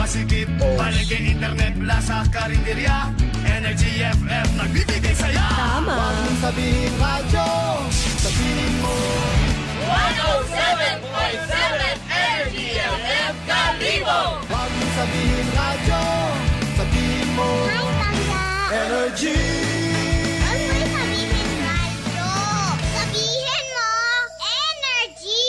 masikip, palengke, internet, plaza, karinderya, Energy FM, nagbibigay saya. Tama. Huwag mong sabihin radyo, sabihin mo 107.7 Energy FM Kalibo. Huwag mong sabihin radyo, sabihin mo Hi, Tanda. Energy. Huwag mo sabihin radyo. Sabihin mo, energy.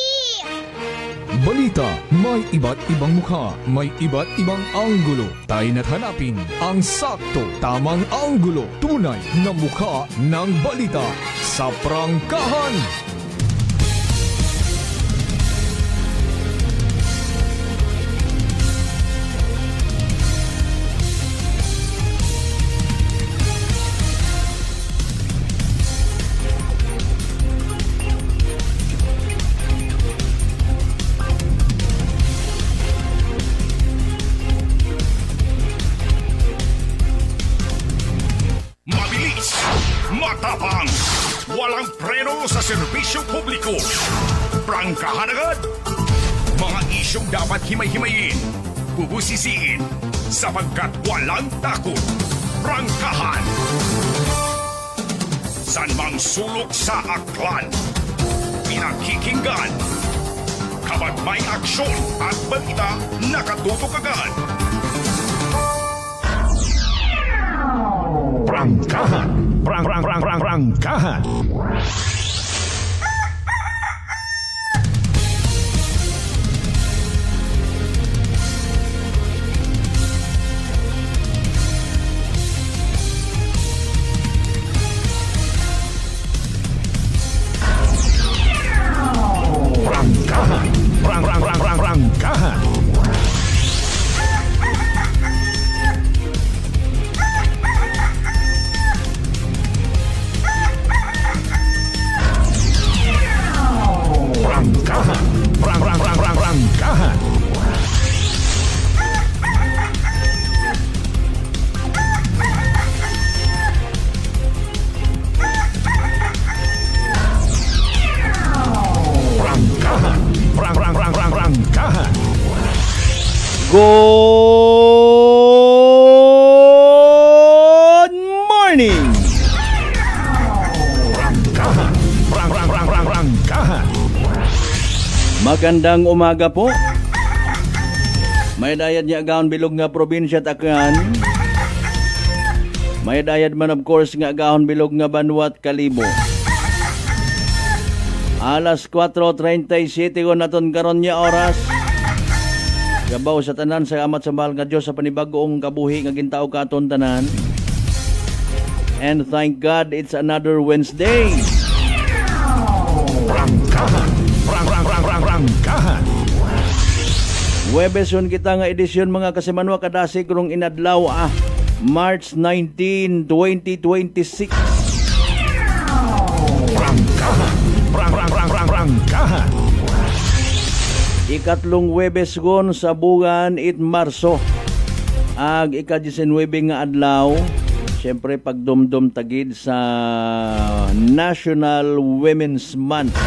Balita, may iba't ibang mukha, may iba't ibang anggulo. Tayo na't hanapin ang sakto, tamang anggulo, tunay na mukha ng balita sa prangkahan. Mabilis, matapang, walang preno sa serbisyo publiko. Prangkahan agad. Mga isyong dapat himay-himayin, bubusisiin, sapagkat walang takot. Prangkahan. San mang sulok sa aklan, pinakikinggan. Kapag may aksyon at balita, nakatutok agad. Prangkahan. Prangkahan. Prangkahan. Prangkahan. Prangkahan. Good morning! Prangkahan. Magandang umaga po. May dayad niya agahon bilog nga probinsya Tacloban. May dayad man of course nga agahon bilog nga Banwat Kalibo. Alas 4:37 ko naton karon niya oras. Gabaw sa tanan sa amat sa mahal nga Dios sa panibagong kabuhi nga gintaw katon tanan. And thank God it's another Wednesday. Prangkahan. Huwebes yun kita nga edisyon mga kasimanwa kadasig rong inadlaw March 19, 2026. Prangkahan. Ikatlong Huwebes gon sa buwan Marso. Ag ika-19 nga adlaw. Siyempre pagdumdum tagid sa National Women's Month.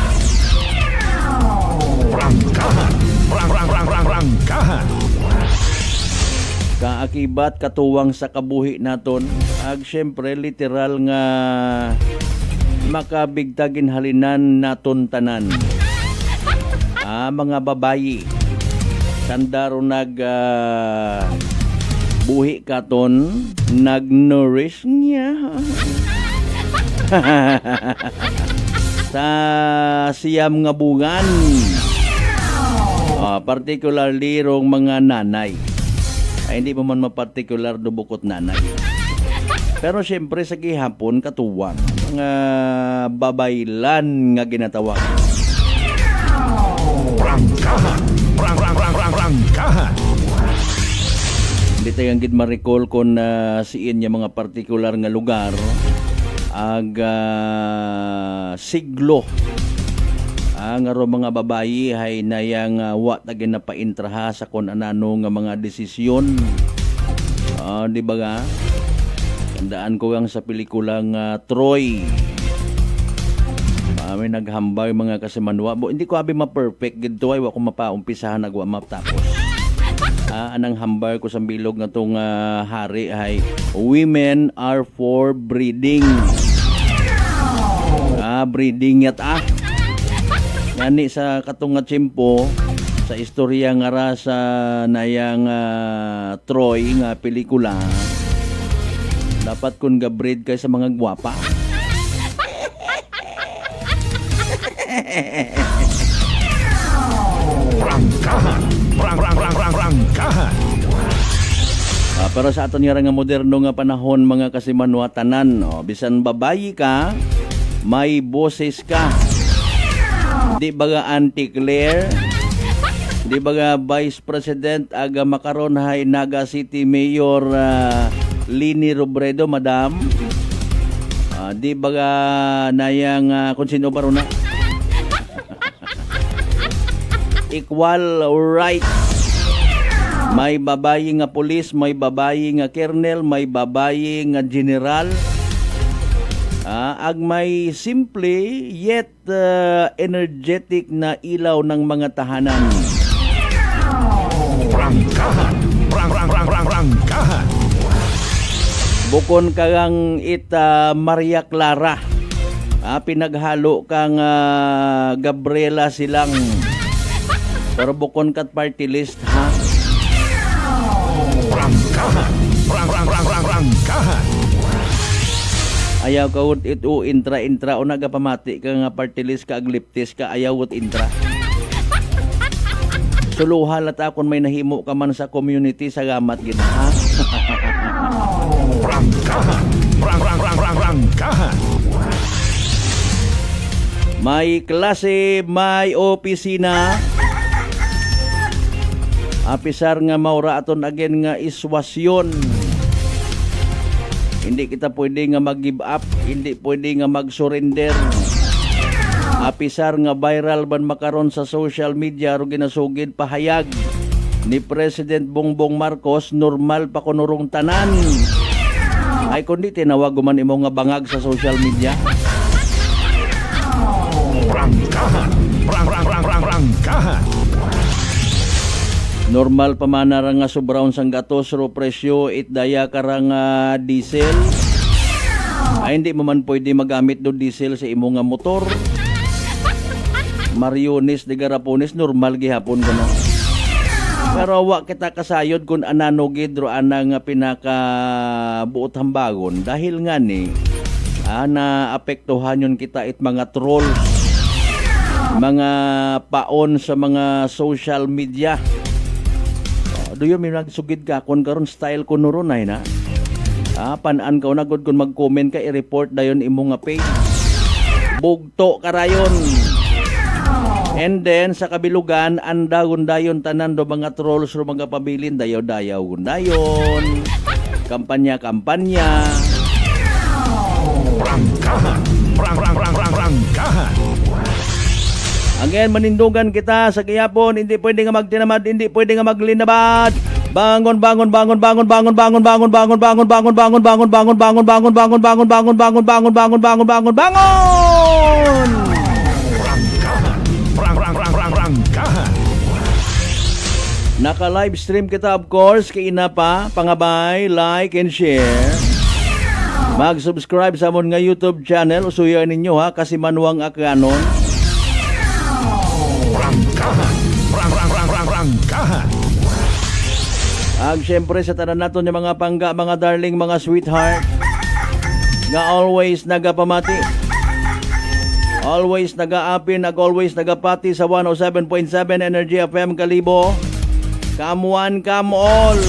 Prangkahan. Kaakibat katuwang sa kabuhi naton. Ag siyempre literal nga makabigtagin halinan naton tanan. Mga babayi sandaro buhi katon nag-nourish niya sa siyam nga bungan. Particularly rong mga nanay. Ay hindi pa man mapartikular do bukot nanay. Pero siyempre sa gihapon katuwang mga babaylan nga ginatawag. Prangkahan. Hindi tayo gid ma-recall kung siin niya mga partikular nga lugar ag siglo nga ro mga babayi hay nayang wa tagin na paintraha sa kun anano nga mga desisyon. Di ba nga? Tandaan ko ang sa pelikulang Troy. May naghambay mga kasimanwa. Hindi ko abi ma-perfect gid to ay wa ko mapaumpisahan nagwa matapos. Anang hambar ko sa bilog nga tong hari ay women are for breeding. Breeding yat Ngani sa katong nga tiyempo sa istorya nga ra sa nayang Troy nga pelikula, dapat kun ga-breed kay sa mga gwapa. Rangkahan. Rangkahan. Pero sa aton nga moderno nga panahon mga kasimanwatanan, bisan babayi ka, may boses ka. Di ba nga Auntie Claire? Di ba nga Vice President aga makaron hay Naga City Mayor Lini Robredo, Madam? Di ba nga nayang kung sino ba ron na? Equal rights. May babayi nga pulis, may babayi nga colonel, may babayi nga general. Ag may simple yet energetic na ilaw ng mga tahanan. Rangkahan. Rangkahan. Bukon kang Maria Clara. Pinaghalo kang Gabriela Silang. Pero bukon kat party list ha. Rangkahan. Rangkahan. Ayaw ka wot ito intra o nagapamati ka nga party list ka agliptis ka ayaw wot intra. Suluhal at akon may nahimo ka man sa community sa gamat gid ha. Rangkahan. Rangkahan. May klase, may opisina. Apisar nga maura aton again nga iswasyon. Hindi kita pwede nga mag-give up, hindi pwede nga mag-surrender. Apisar nga viral ban makaron sa social media ro ginasugid pahayag ni President Bongbong Marcos, normal pa kunurong tanan. Ay kundi tinawag man imo nga bangag sa social media. Rangkahan. Rangkahan. Normal pa man na nga sobraon sang gatos ro presyo itdaya karang diesel. Ay hindi mo man pwede magamit do diesel sa imo nga motor. Mariones de Garapones normal gihapon ko na. Pero wa kita kasayod kung anano gidro anang pinaka buot hambagon dahil nga ni na apektuhan yun kita it mga trolls, mga paon sa mga social media. Do you mean nagsugid ka kung karon style ko nuron ay na? Panaan ka unagod kung mag-comment ka i-report dayon imo nga page. Bugto karayon. And then sa kabilugan andagon dayon tanan do mga trolls ro mga pabilin dayaw-dayaw dayon. Kampanya-kampanya. Rangkahan. Rangkahan. Again, manindugan kita sa gihapon, hindi pwede nga magtinamad, hindi pwede nga maglinabad. Bangon. Rangkahan. Naka-live stream kita of course, kay ina pa, pangabay, like and share. Mag-subscribe sa amon nga YouTube channel, usuyan ninyo ha, kasi manuang akanon. Rangkahan. Rangkahan. Siyempre sa tanan naton yung mga pangga, mga darling, mga sweetheart nga always nagapamati, always nagaapin, always nagapati sa 107.7 Energy FM Kalibo. Come one, come all.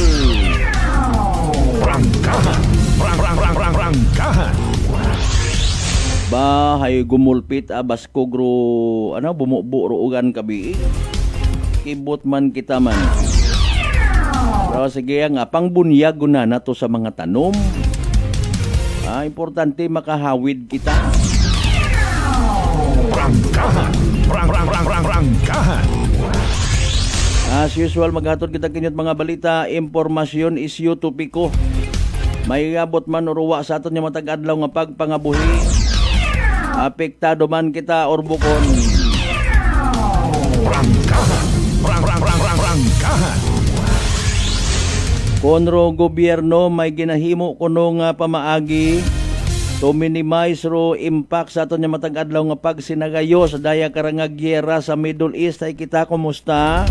Rangkahan. Rangkahan. Bahay gumulpit baskogro bumuburo ugan kabi. Kibot man kita man. Pero sige nga pangbunyag na nato sa mga tanom. Importante makahawid kita. Rangkahan. Rangkahan. As usual maghatod kita kinyot mga balita, impormasyon isyu topiko. May abot man uruwa sa aton yung matag-adlaw nga pagpangabuhi. Apektado man kita or bukon. Rangkahan. Rangkahan. Konro gobyerno may ginahimo kuno nga pamaagi to minimize ro impact sa aton nga matag adlaw nga pagsinagayo sa daya karang nga gyera sa Middle East. Ay kita kumusta?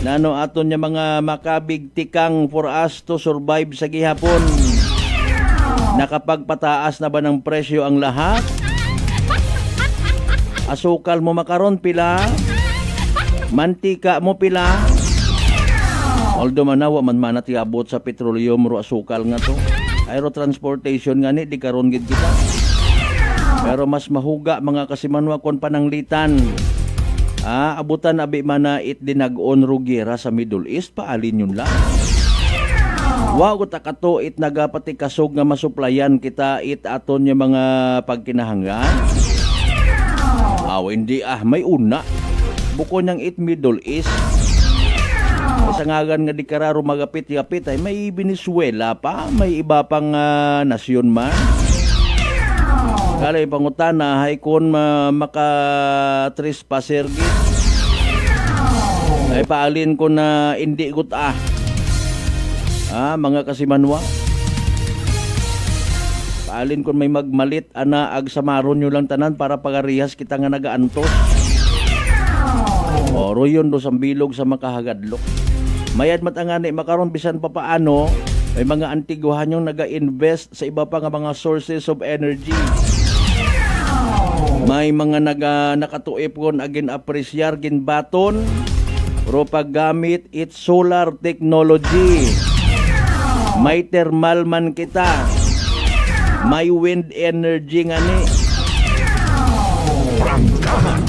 Nano aton nga mga makabigtikang for us to survive sa gihapon. Nakapagpataas na ba ng presyo ang lahat? Asukal mo makaron pila? Mantika mo pila? Although manawa man manatiabot sa petroleum ro asukal nga to. Aero transportation nga ni di karon gid kita. Pero mas mahuga mga kasimanwa kon pananglitan. Abutan abi mana it dinag-on ro giyera sa Middle East paalin yun lang. Wa ko takato it nagapati kasog nga masuplayan kita it aton yung mga pagkinahanglan. Hindi may una. Buko niyang it Middle East. Sangagan nga di kararo magapit-yapit ay may Venezuela pa, may iba pang nasyon man. Kalay pangutana hay kon maka trespasser gid. Ay paalin ko na hindi gut mga kasimanwa. Paalin kon may magmalit ana ag samaron nyo lang tanan para pagarihas kita nga nagaantos. Oro yun do sa bilog sa makahagadlok. Mayad matangani makaron bisan pa paano may mga antiguhan yung naga-invest sa iba pa nga mga sources of energy. May mga nakatuip kon agin apresyar gin baton pero paggamit it solar technology. May thermal man kita. May wind energy nga ni. Rangkahan.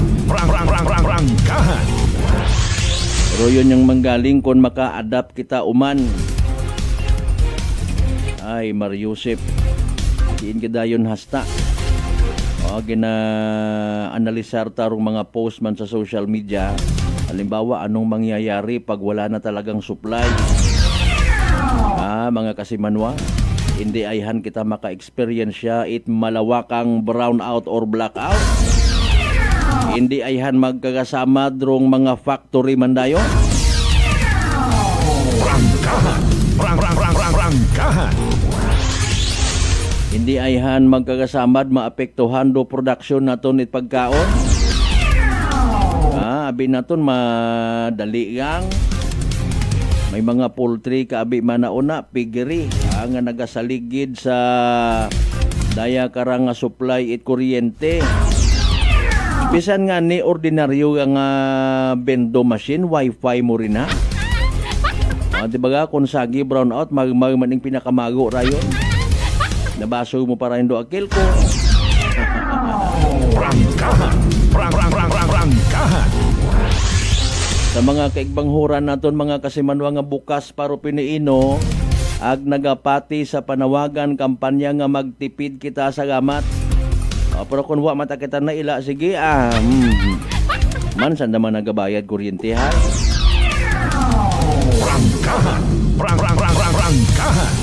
Pero yun yung manggaling kung maka-adapt kita uman. Ay, Mariusip. Diin kadayon hasta. Gina-analisar tarong mga post man sa social media. Halimbawa, anong mangyayari pag wala na talagang supply? Mga kasimanwa, hindi ayhan kita maka-experience siya it malawakang brownout or blackout. Hindi ayhan magkakasama drong mga factory man dayon. Rangkahan. Hindi ayhan magkakasama maapektuhan do production naton it pagkaon. Abi naton madali gang. May mga poultry kaabi manauna piggery nga nagasaligid sa daya karang nga supply it kuryente. Bisan nga ni ordinaryo nga bendo machine, wifi mo rin ha. Diba kung sagi brownout, maning pinakamago rayon. Nabaso mo para indo akil ko. Rangkahan. Sa mga kaigbanghuran naton mga kasimanwa nga bukas paro piniino, ag nagapati sa panawagan kampanya nga magtipid kita sa gamat. Pero kung wa mata kita na ila, sige man saan naman nagabayad kuryente ha? Rangkahan.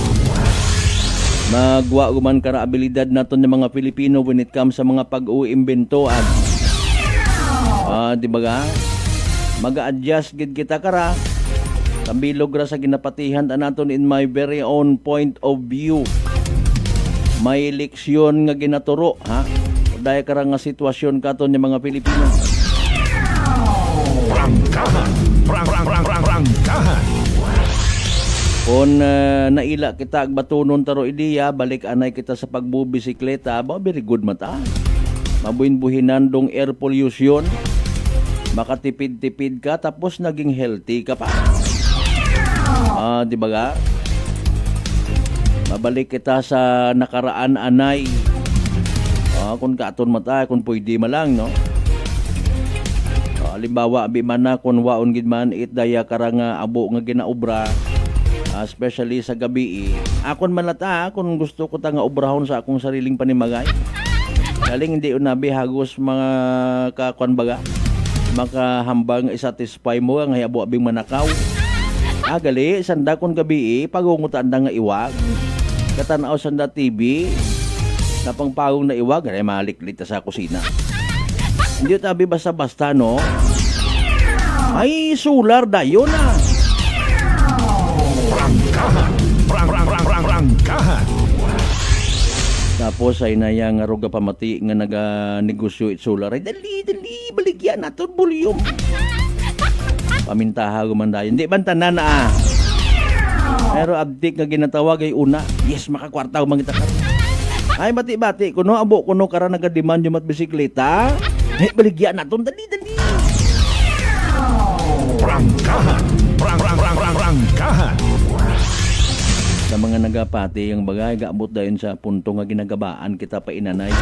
Magwa guman kara abilidad naton ng mga Pilipino when it comes sa mga pag-uimbento di ba ga? Mag-a-adjust gid kita kara. Kambilog ra sa ginapatihan naton in my very own point of view. May leksyon nga ginaturo ha? Dahil karang nga sitwasyon katon ng mga Pilipino. Rangkahan. Kung naila kita agbatunon taro ideya, balik anay kita sa pagbubisikleta, very good mata. Mabuhin-buhinan dong air pollution. Makatipid-tipid ka, tapos naging healthy ka pa. Di ba ga? Mabalik kita sa nakaraan anay. Kung katon mata, kung pwede malang, no? Halimbawa, abi man na kung waon gid man it daya karang abo nga ginaobra, especially sa gabi. Akon man lata, kung gusto ko ta nga obrahon sa akong sariling panimagay. Galing hindi unabi hagos mga kakwan baga. Makahambang isatisfy mo nga abo abing manakaw. Gali, sanda kon gabi, pagungutan da nga iwag. Katanaw sanda TV, napang pagong na iwag, ay maliklit sa kusina. Hindi tabi basta-basta, no? Ay, solar dayon Tapos ay nayang ruga pamati nga naga-negosyo it solar. Ay, dali, baligyan natin volume. Pamintaha gumandayon. Hindi ban tanan na Pero abdik nga ginatawag ay una. Yes, makakwarta umangita ka. Ay, bati-bati. Kuno abo, kuno kara naga-demand yung bisikleta. Ay, baligyan natin. Dali. Prangkahan. Prangkahan. Sa mga nagapati yung bagay, gaabot dayon sa punto nga ginagabaan kita pa inanay.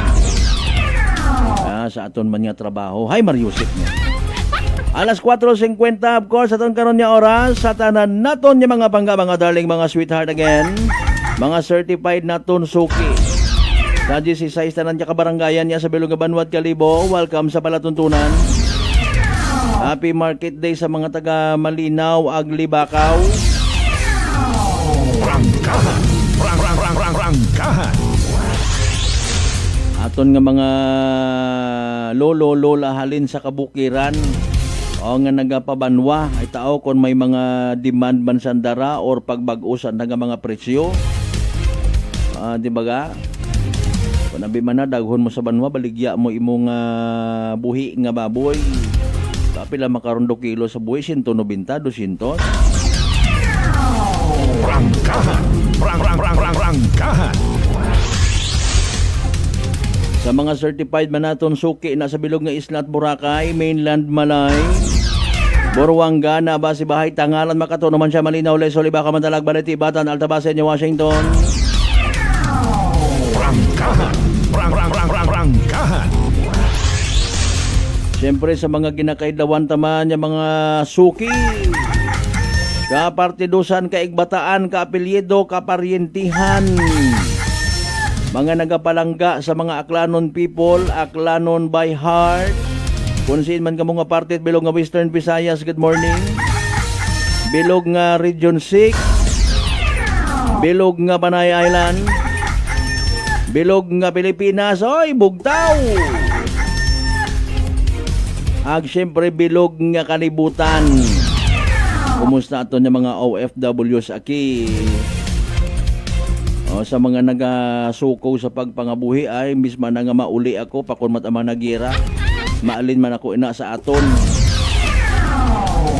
Sa aton man nga trabaho. Hay, Mariusip niya. Alas 4:50, of course, aton karon nga oras, sa tanan naton yung mga bangga, mga darling, mga sweetheart again, mga certified naton suki. Sa GC6 tanan niya kabarangayan niya sa Bilog Banwat Kalibo, welcome sa Palatuntunan. Happy Market Day sa mga taga Malinaw, Agli, Bacau. Prangkahan. Prangkahan. Aton nga mga lolo-lola halin sa kabukiran o nga nagapabanwa ay tao kung may mga demand man sandara or pagbag-usan nga mga presyo. Di ba ga? Kung nabiman na daghon mo sa banwa, baligya mo imong buhi nga baboy. Kapila makaroon 2 kilo sa buhi, 190, 200. Prangkahan. Prangkahan. Sa mga certified man naton suki na sa bilog nga isla at Boracay, mainland Malay, Buruanga, Nabasi, Bahay, Tangalan, Makato, naman siya Malinaw, Lesol, Ibaca, Mandalag, Balete, Batan, Altabase, Washington. Prangkahan. Prangkahan. Siyempre sa mga ginakaidawan taman yung mga suki, kapartidusan, kaigbataan, kaapelyedo, kaparyentihan, mga nagapalangga sa mga Aklanon people, Aklanon by heart. Kung siin man ka mga parte, bilog nga Western Visayas, good morning. Bilog nga Region 6, bilog nga Panay Island, bilog nga Pilipinas, oy, bugtaw. Ag siyempre bilog nga kalibutan. Kumusta ato yung mga OFWs aki? Sa mga nagasuko sa pagpangabuhi ay misma na nga mauli ako pakon matama nagira. Maalin man ako ina sa aton.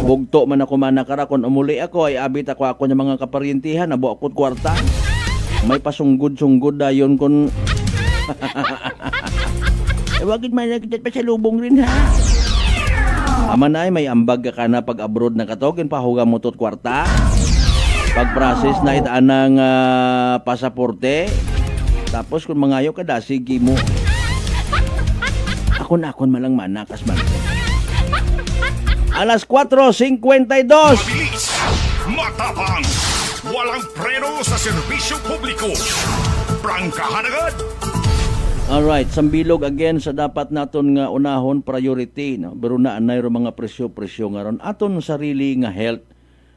Bugto man ako manakara kon umuli ako ay abit ako ng mga kaparyentihan, abo akot kwarta. May pasunggod-sunggod dayon kon wagid man kita pa sa lubong rin ha. Amanay may ambag ka na pag abroad na katogin pahuga mo tot kwarta. Pag-process na itaan ng pasaporte. Tapos kung mangayo ka da, sige mo. Akon malang manakas man. Alas 4:52. Mabilis, matapang, walang preno sa serbisyo publiko. Prangkahan agad. Alright, sambilog again sa dapat naton nga unahon priority. No? Pero na ro mga presyo nga ron. Aton sarili nga health.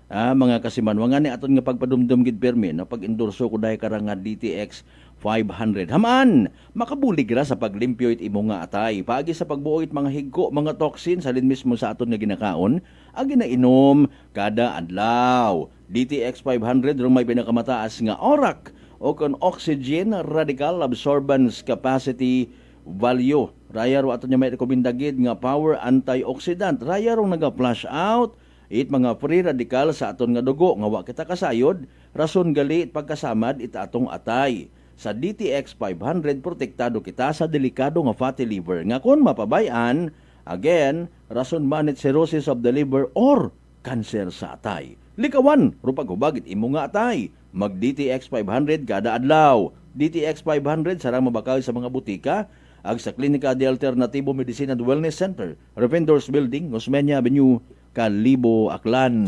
Mga kasimanwangan ni aton nga pagpadumdum gid permi no pag-endorso ko dahil karang nga DTX 500. Haman, makabulig ra sa paglimpyo it imo nga atay. Paagi sa pagbuoit mga higko, mga toxin sa mismo sa aton nga ginakaon, agi na inom kada adlaw. DTX 500 ro may pinakamataas nga orak o kon oxygen radical absorbance capacity value. Raya ro aton nga may rekomendagid nga power antioxidant. Raya ro naga-flush out it mga free radical sa aton nga dugo nga wa kita kasayod, rason gali it pagkasamad it atong atay. Sa DTX 500 protektado kita sa delikado nga fatty liver nga kon mapabayan, again, rason man it cirrhosis of the liver or cancer sa atay. Likawan, ro paghubag it imo nga atay. Mag DTX 500 kada adlaw. DTX 500 sarang mabakaw sa mga butika ag sa Klinika de Alternatibo Medicine and Wellness Center, Revendors Building, Osmeña Avenue, Kalibo, Aklan.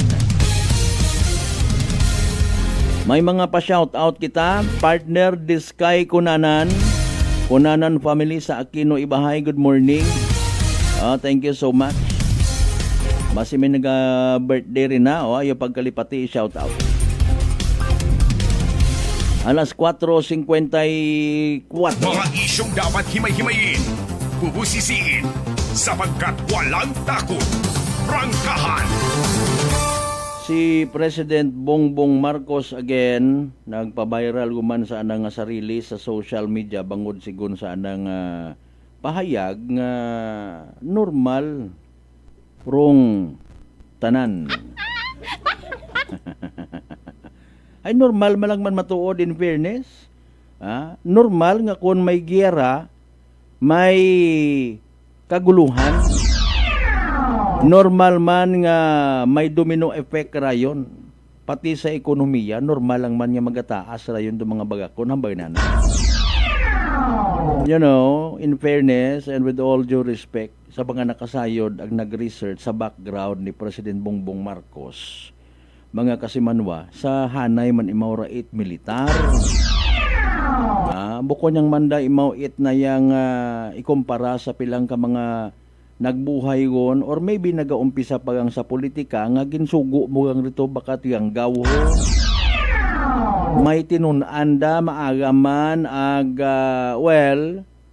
May mga pa-shoutout kita, partner Diskay Kunanan family sa Aquino Ibahay, good morning. Thank you so much. Basi may nag-birthday rin na, ayaw pagkalipati, shoutout. Alas 4:54. Mga isyong dapat himay-himayin, bubusisiin, sapagkat walang takot. Prangkahan. Si President Bongbong Marcos again nagpa-viral guman sa anang sarili sa social media bangod sigon sa anang pahayag nga normal rong tanan. Ay normal malang man matuod in fairness. Normal nga kung may giyera, may kaguluhan. Normal man nga may domino effect rayon. Pati sa ekonomiya, normal lang man nga magataas rayon do mga bagakon hambay na. You know, in fairness and with all due respect sa mga nakasayod ang nag-research sa background ni President Bongbong Marcos, mga kasimanwa, sa hanay man imaw rait militar. Buko niyang manda imaw it na yang ikumpara sa pilang ka mga nagbuhay gon or maybe nagaumpisa pa gang sa politika nga ginsugo mo gang rito bakat yang gawho. May tinunanda maaga man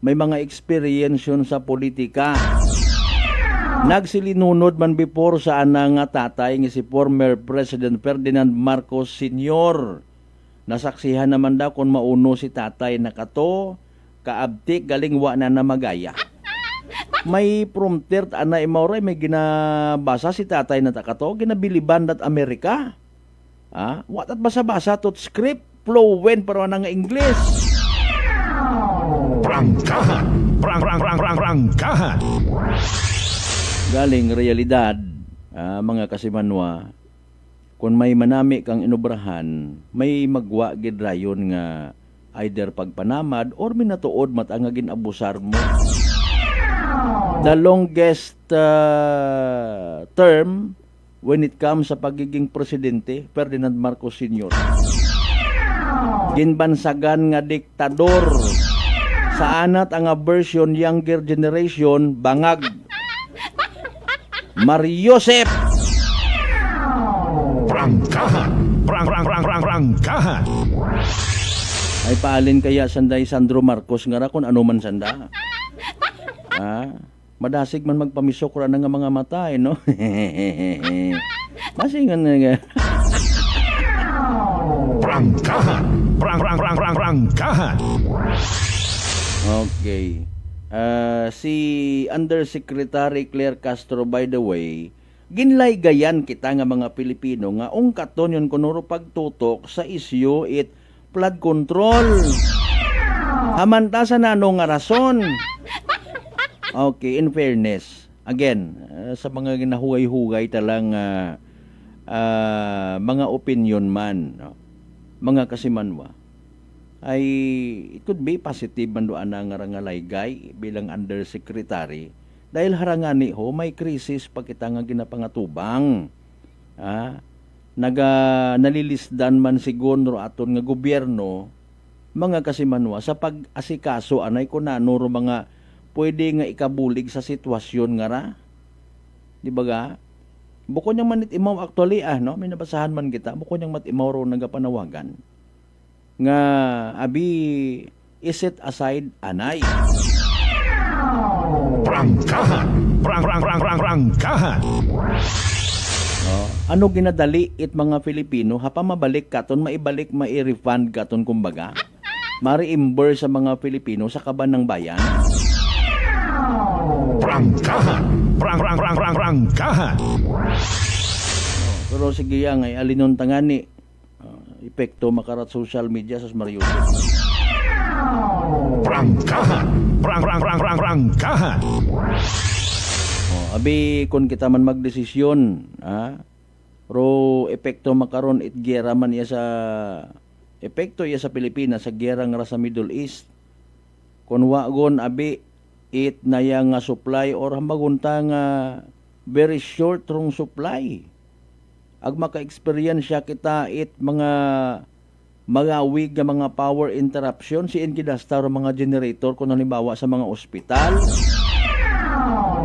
may mga experience yun sa politika. Nagsilinunod man before sa anang tatay nga si former President Ferdinand Marcos Sr. Nasaksihan naman daw kung mauno si tatay na kato, kaabtik galing wa na namagaya. May prompter ana imauray may ginabasa si tatay na takato, ginabiliban dat Amerika. Wat at basa-basa tot script fluent pero nang English. Prangkahan. Galing realidad, mga kasimanwa, kung may manami kang inobrahan, may magwa gid rayon nga either pagpanamad or minatuod matangagin abusar mo. The longest term when it comes sa pagiging presidente, Ferdinand Marcos Sr. Ginbansagan nga diktador. Sa anat ang version younger generation, bangag. Mariosep. Prangkahan. Ay paalin kaya sanday Sandro Marcos nga ra kung ano man sanda. Madasig man magpamisok ra nga mga mata no. Masingan nga. Prangkahan. Okay. Si Undersecretary Claire Castro, by the way, ginlaygayan kita nga mga Pilipino nga ungkaton yun kunuro pagtutok sa isyu it flood control. Hamantasan na nga rason. Okay, in fairness, again, sa mga ginahuay-hugay talang mga opinion man, no? Mga kasimanwa, ay it could be positive man doon ang ngalaygay bilang undersecretary dahil harangani ho may krisis pa kita nga ginapangatubang. Nalilisdan man siguro aton nga gobyerno, mga kasimanwa, sa pag-asikaso anay ko na nuro mga pwede nga ikabulig sa sitwasyon nga ra. Di ba ga? Buko niyang manit imaw actually no? May nabasahan man kita. Buko niyang mat imaw ro nagapanawagan. Nga abi iset aside anay. Prangkahan. Ano ginadali it mga Filipino hapa mabalik katon maibalik mai-refund katon kumbaga. Ma-reimburse sa mga Filipino sa kaban ng bayan. Prangkahan. Pero sige yang ay alinon tangani epekto makarat social media sa Mario. Prangkahan. Abi kun kita man magdesisyon, ro epekto makaron it gera man iya sa epekto iya sa Pilipinas sa gera nga sa Middle East. Kun wagon abi it na yang supply or hambagunta nga very short rong supply. Ag maka-experience kita it mga magawig nga mga power interruption siin kidasta ro mga generator kung halimbawa sa mga ospital.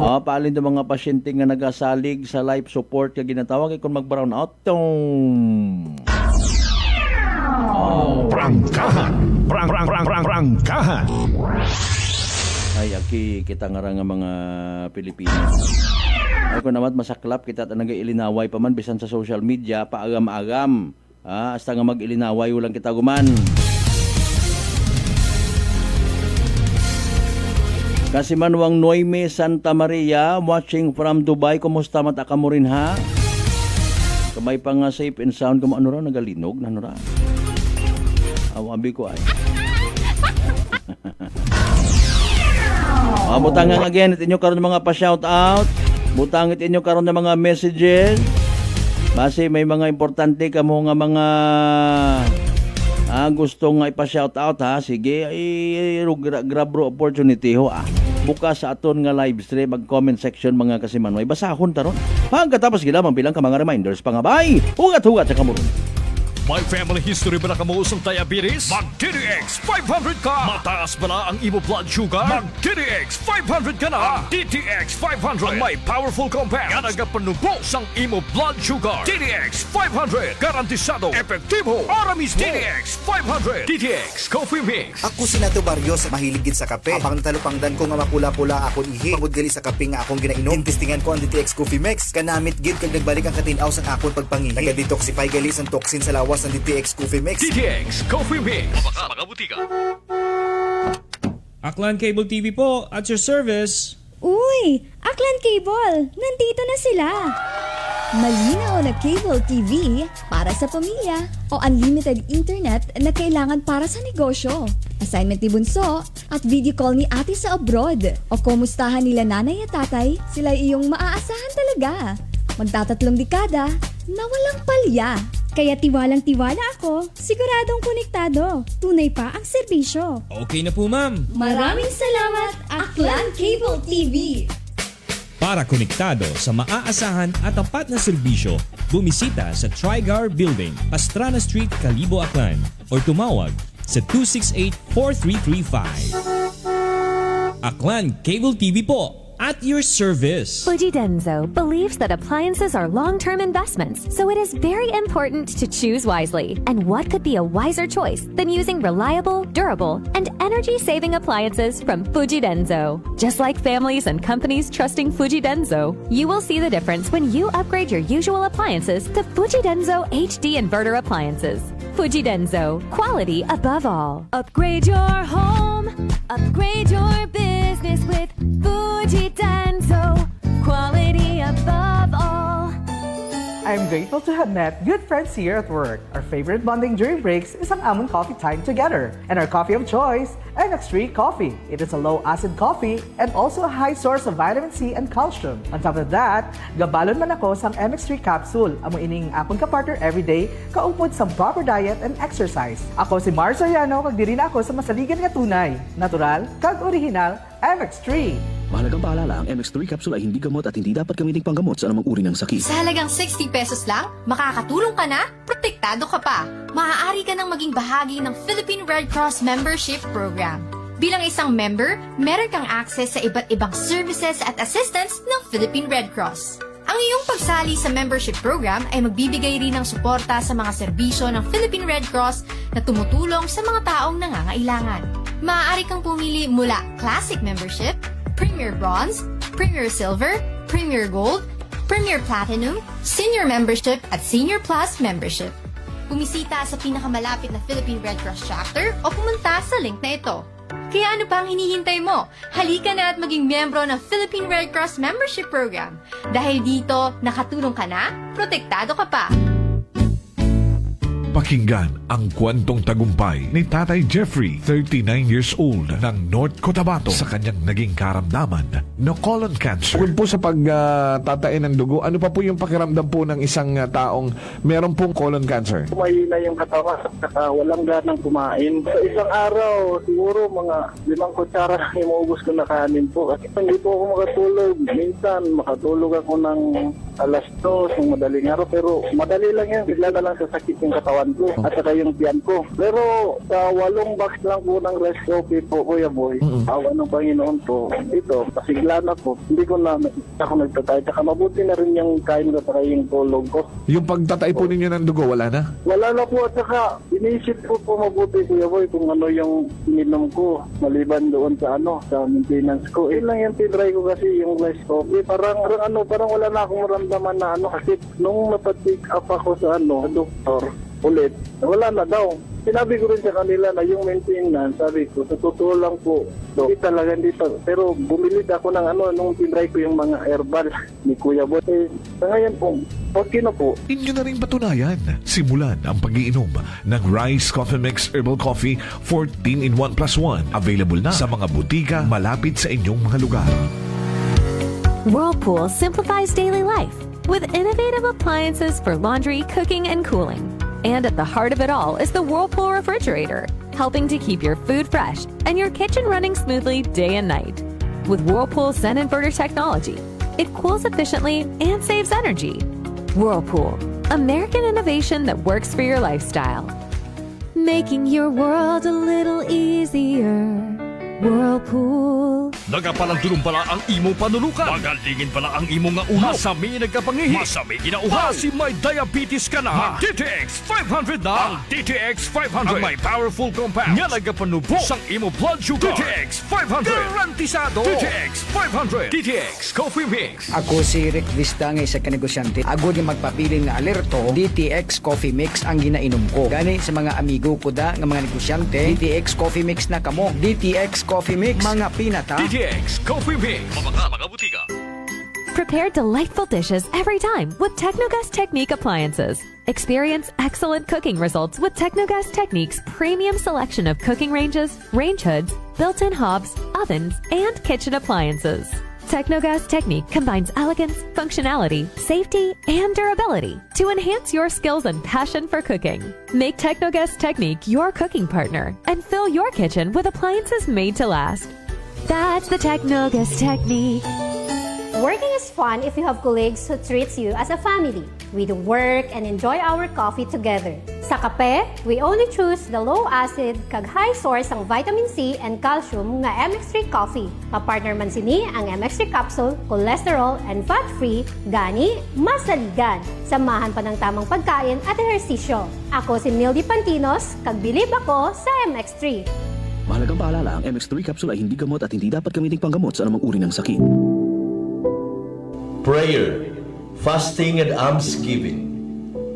Paalin do mga pasyente nga nagasalig sa life support nga ginatawag kung mag-brown out. Prangkahan. Ay, aki kita nga mga Pilipino. Ay ko naman masaklap kita at nag-ilinaway pa man bisan sa social media paagam-agam. Hasta nga mag-ilinaway ulang kita guman. Kasi Manwang Noime Santa Maria watching from Dubai. Kumusta mata ka mo rin ha? Kamay pa nga safe and sound kamo ano ra nagalinog na ano ra. Awabi ko ay. Butangan again it inyo karon mga pa-shout out. Butangit inyo karon ng mga messages. Base may mga importante kamo nga mga gusto nga ipa-shout out ha. Sige, grab bro opportunity ho bukas sa aton nga live stream mag-comment section mga kasimanway. Basahon taron. Pagkatapos gilamang bilang ka mga reminders pangabay. Hugat-hugat sa kamuron. May family history ba na kamuusong diabetes? Mag-DTX 500 ka! Mataas ba na ang imo blood sugar? Mag-DTX 500 ka na! Ang DTX 500 ang may powerful compound nga nagapanubos ang imo blood sugar. DTX 500 garantisado, epektibo, aramis DTX 500 DTX Coffee Mix. Ako si Nato Barrios, mahilig gid sa kape. Apang natalupangdan ko nga makula-pula akong ihi. Pagod gali sa kape nga akong ginainom. Imbestingan ko ang DTX Coffee Mix. Kanamit gid kag nagbalik ang katinaw sa akong pagpangihi. Naga-detoxify gali ang toxin sa lawas ng DTX Coffee Mix. DTX Coffee Mix. Mabaka mga butika. Aklan Cable TV po, at your service. Uy! Aklan Cable! Nandito na sila! Malinaw na cable TV para sa pamilya o unlimited internet na kailangan para sa negosyo. Assignment ni Bunso at video call ni ate sa abroad o kumustahan nila nanay at tatay, sila iyong maaasahan talaga. Magtatatlong dekada na walang palya. Kaya tiwalang-tiwala ako, siguradong konektado. Tunay pa ang serbisyo. Okay na po ma'am. Maraming salamat, Aklan Cable TV! Para konektado sa maaasahan at tapat na serbisyo, bumisita sa Trigar Building, Pastrana Street, Calibo, Aklan o tumawag sa 268-4335. Aklan Cable TV po, at your service. Fuji Denso believes that appliances are long-term investments, so it is very important to choose wisely. And what could be a wiser choice than using reliable, durable, and energy-saving appliances from Fuji Denso? Just like families and companies trusting Fuji Denso, you will see the difference when you upgrade your usual appliances to Fuji Denso HD inverter appliances. Fuji Denso, quality above all. Upgrade your home, upgrade your business with Fuji Denso, quality above all. I'm grateful to have met good friends here at work. Our favorite bonding during breaks is ang amon coffee time together. And our coffee of choice, MX3 Coffee. It is a low-acid coffee and also a high source of vitamin C and calcium. On top of that, gabalon man ako sa MX3 capsule. Amo ining akong kapartner everyday, kaupod sa proper diet and exercise. Ako si Mars Soriano, kag diri na ako sa masaligan nga tunay, natural, kag original, MX3. Mahalagang paalala, ang MX3 capsule ay hindi gamot at hindi dapat gamiting panggamot sa anumang uri ng sakit. Sa halagang 60 pesos lang, makakatulong ka na, protektado ka pa. Maaari ka nang maging bahagi ng Philippine Red Cross Membership Program. Bilang isang member, meron kang access sa iba't ibang services at assistance ng Philippine Red Cross. Ang iyong pagsali sa membership program ay magbibigay rin ng suporta sa mga serbisyo ng Philippine Red Cross na tumutulong sa mga taong nangangailangan. Maaari kang pumili mula Classic Membership, Premier Bronze, Premier Silver, Premier Gold, Premier Platinum, Senior Membership at Senior Plus Membership. Bumisita sa pinakamalapit na Philippine Red Cross Chapter o pumunta sa link na ito. Kaya ano pa ang hinihintay mo? Halika na at maging miyembro ng Philippine Red Cross Membership Program. Dahil dito, nakatulong ka na, protektado ka pa. Pakinggan ang kwentong tagumpay ni Tatay Jeffrey, 39 years old, ng North Cotabato sa kanyang naging karamdaman na colon cancer. Bukod po sa pagtatain ng dugo, ano pa po yung pakiramdam po ng isang taong meron pong colon cancer? Mahina yung katawan at walang ganang kumain. Sa isang araw, siguro mga 5 kutsara lang yung maubos ko na kanin po. Kasi hindi po ako makatulog. Minsan, makatulog ako ng alas 2 ng madaling araw. Pero madali lang yan. Bigla na lang sasakit yung katawan katawan ko at saka yung tiyan ko. Pero sa 8 box lang po ng rice coffee po, Kuya Boy, awa ng Panginoon po, ito, pasigla na po. Hindi ko na ako nagtatay. Saka mabuti na rin yung kain ko at yung tulog ko. Yung pagtatay po ninyo ng dugo, wala na? Wala na po at saka inisip ko po mabuti, Kuya Boy, kung ano yung ininom ko maliban doon sa sa maintenance ko. Yun lang yung tinry ko kasi yung rice coffee. Parang wala na akong maramdaman na kasi nung napatik up ako sa doktor ulit, wala na daw. Sinabi ko rin sa kanila na yung maintenance, sabi ko, sa totoo lang po, hindi talaga dito. Pero bumili ako ng nung tinry ko yung mga herbal ni Kuya Boy. Sa ngayon po, okay na po. Inyo na rin patunayan. Simulan ang pag-iinom ng Rice Coffee Mix Herbal Coffee 14-in-1+1. Available na sa mga butika malapit sa inyong mga lugar. Whirlpool simplifies daily life with innovative appliances for laundry, cooking, and cooling. And at the heart of it all is the Whirlpool refrigerator, helping to keep your food fresh and your kitchen running smoothly day and night. With Whirlpool Sun Inverter technology, it cools efficiently and saves energy. Whirlpool, American innovation that works for your lifestyle. Making your world a little easier. Whirlpool. Nagapalang dulong pala ang imo panulukan. Magalingin pala ang imo nga ulo. Masami nagkapangihi. Masami ginauhaw. Si may diabetes ka na. Mag-DTX 500 na. Ang DTX 500. Ang may powerful compounds. Nga nagapanubo sang imo blood sugar. DTX 500. Garantisado. DTX 500. DTX Coffee Mix. Ako si Rick Vista nga isa ka negosyante. Agod yung magpabilin nga alerto, DTX Coffee Mix ang ginainom ko. Gani sa mga amigo ko da nga mga negosyante, DTX Coffee Mix na kamo. DTX Coffee Mix, mga pinata. DTX Coffee Mix. Mga butika. Prepare delightful dishes every time with Technogas Technique appliances. Experience excellent cooking results with Technogas Technique's premium selection of cooking ranges, range hoods, built-in hobs, ovens, and kitchen appliances. Technogas Technique combines elegance, functionality, safety, and durability to enhance your skills and passion for cooking. Make Technogas Technique your cooking partner and fill your kitchen with appliances made to last. That's the Technogas Technique. Working is fun if you have colleagues who treats you as a family. We do work and enjoy our coffee together. Sa kape, we only choose the low-acid kag high source ang vitamin C and calcium nga MX3 coffee. Mapartner man sini ang MX3 capsule, cholesterol and fat-free, gani, masaligan. Samahan pa ng tamang pagkain at ehersisyo. Ako si Mildy Pantinos, kag bilib ako sa MX3. Mahalagang paalala, ang MX3 capsule ay hindi gamot at hindi dapat gamitin panggamot sa anumang uri ng sakit. Prayer, fasting and almsgiving,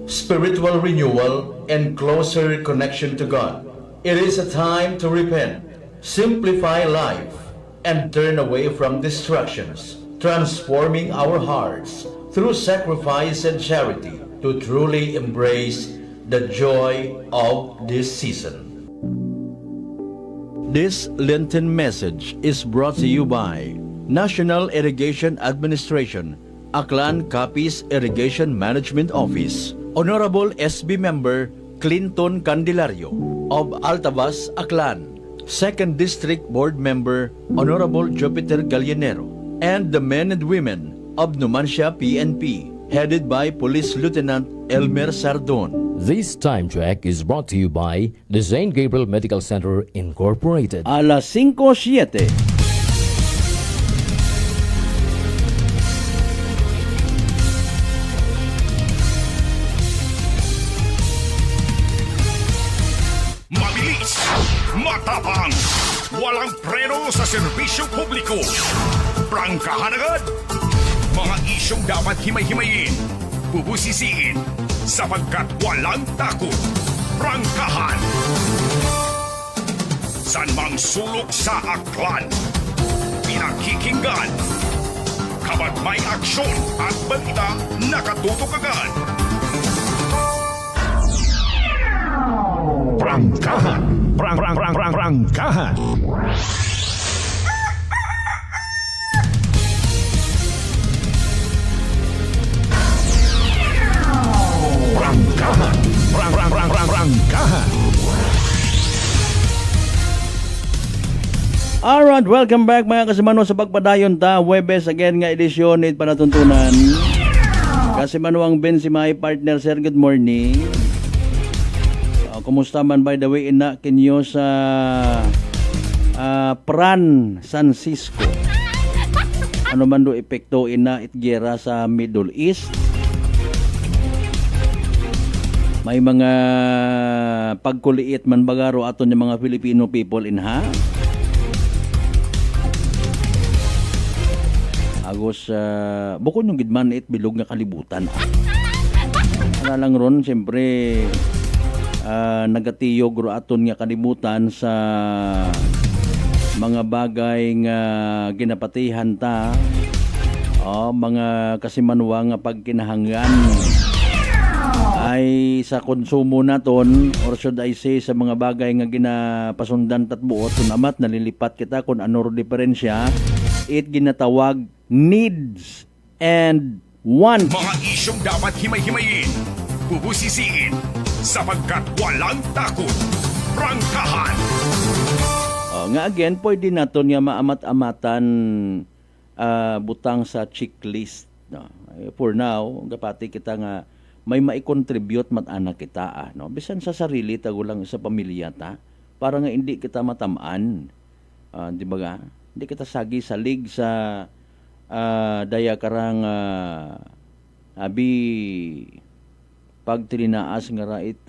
spiritual renewal, and closer connection to God. It is a time to repent, simplify life, and turn away from distractions, transforming our hearts through sacrifice and charity to truly embrace the joy of this season. This Lenten message is brought to you by National Irrigation Administration, Aklan Capiz Irrigation Management Office, Honorable SB Member Clinton Candelario of Altabas, Aklan, 2nd District Board Member Honorable Jupiter Gallinero, and the men and women of Numancia PNP, headed by Police Lieutenant Elmer Sardon. This time check is brought to you by the St. Gabriel Medical Center Incorporated. Alas 5:07. Mabilis, matapang, walang preno sa serbisyo publiko. Prangkahan agad. Mga isyong dapat himay-himayin, bubusisiin, sapagkat walang takot. Prangkahan. San mang sulok sa aklan, pinakikinggan. Kapag may aksyon at balita, nakatutok agad. Prangkahan. Prangkahan. Prangkahan. Alright, welcome back mga kasimano sa pagpadayon ta Webes again nga edisyon ni panatuntunan. Kasimano ang Ben si my partner sir, good morning. Kumusta man by the way ina kinyo sa San Francisco? Ano man do epekto ina itgera sa Middle East? May mga pagkuliit man bagaro aton yung mga Filipino people inha. Agos bukod yung gidman it bilog nga kalibutan. Ano lang ron, siyempre nagatiyog ro aton nga kalibutan sa mga bagay nga ginapatihan ta, mga kasimanwa nga pagkinahanglan ay sa konsumo naton, or should I say sa mga bagay nga ginapasundan tatbuot kung amat nalilipat kita kung ano ro diferensya, it ginatawag needs and wants. Mga isyong dapat himay-himayin, bubusisiin, sapagkat walang takot. Prangkahan! Nga again, pwede naton nga maamat-amatan butang sa checklist. No? For now, gapati kita nga may maikontribute mat-anak kita. No? Bisan sa sarili, tago lang sa pamilya ta, para nga hindi kita matamaan. Di ba ga? Hindi kita sagi-salig sa daya karang abi pag trinaas nga rait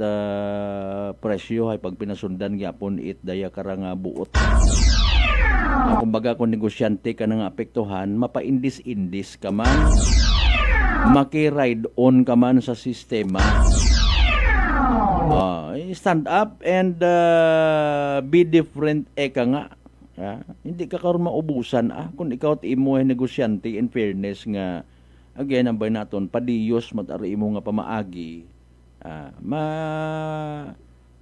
presyo ay pag pinasundan gyapon it daya karang buot. Kumbaga kung negosyante ka nang apektuhan, mapaindis-indis ka man, maki-ride on ka man sa sistema. Stand up and be different ka nga. Hindi ka karon maubusan kung ikaw at imo ay negosyante in fairness nga again ang bay naton padiyos matari imo nga pamaagi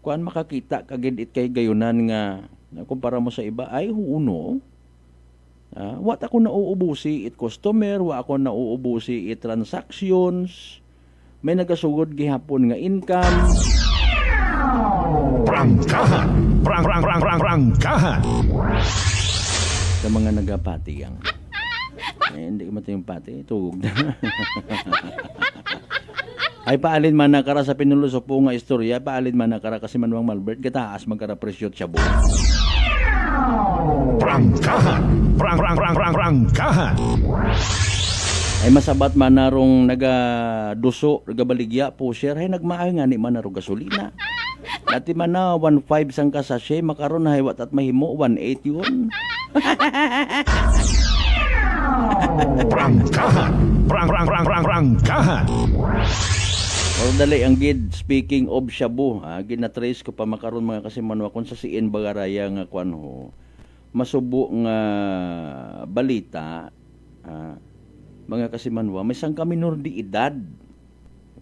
kuan makakita kagid it kay gayunan nga kumpara mo sa iba ay huno wa ako nauubusi it customer, wa ako nauubusi it transactions, may nagasugod gihapon nga income. Prangkahan! Prangkahan! Sa mga nagapati yang hindi ko yung pati, tugog na. Ay paalin man nakara sa pinuluso po nga istorya, paalin man nakara kasi manuang Malbert, kataas magkara presyot siya buo. Prangkahan! Prangkahan! Ay masabat man narong nagaduso, nagabaligya po share, ay nagmaayo nga ni man narong gasolina. Dati man na 1.5 sang kasasye, makaroon na hiwat at mahimo, 1.8 yun. Prangkahan! Prangkahan! Or dali ang gid, speaking of shabu, ginatrace ko pa makaroon mga kasimanwa kung sa siin bagaraya nga kwan ho, masubo nga balita, mga kasimanwa, may sang kaminor di edad.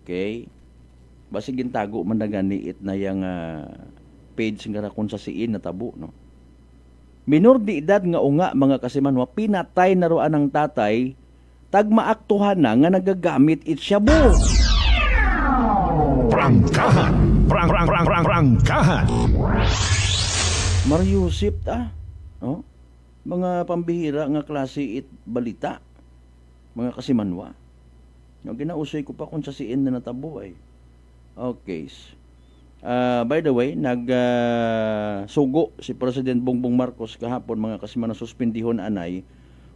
Okay? Basi gintago man na gani it na yung page nga kung sa siin na tabo, no? Minor di edad nga unga mga kasimanwa, pinatay na roan ng tatay, tagmaaktuhan na nga nagagamit it shabu. Prangkahan! Prangkahan! Mariusip no? Mga pambihira nga klase it balita, mga kasimanwa. No, ginausoy ko pa kung sa siin na natabo ay. Okay. By the way, sugo si President Bongbong Marcos kahapon mga kasimanwa suspendihon anay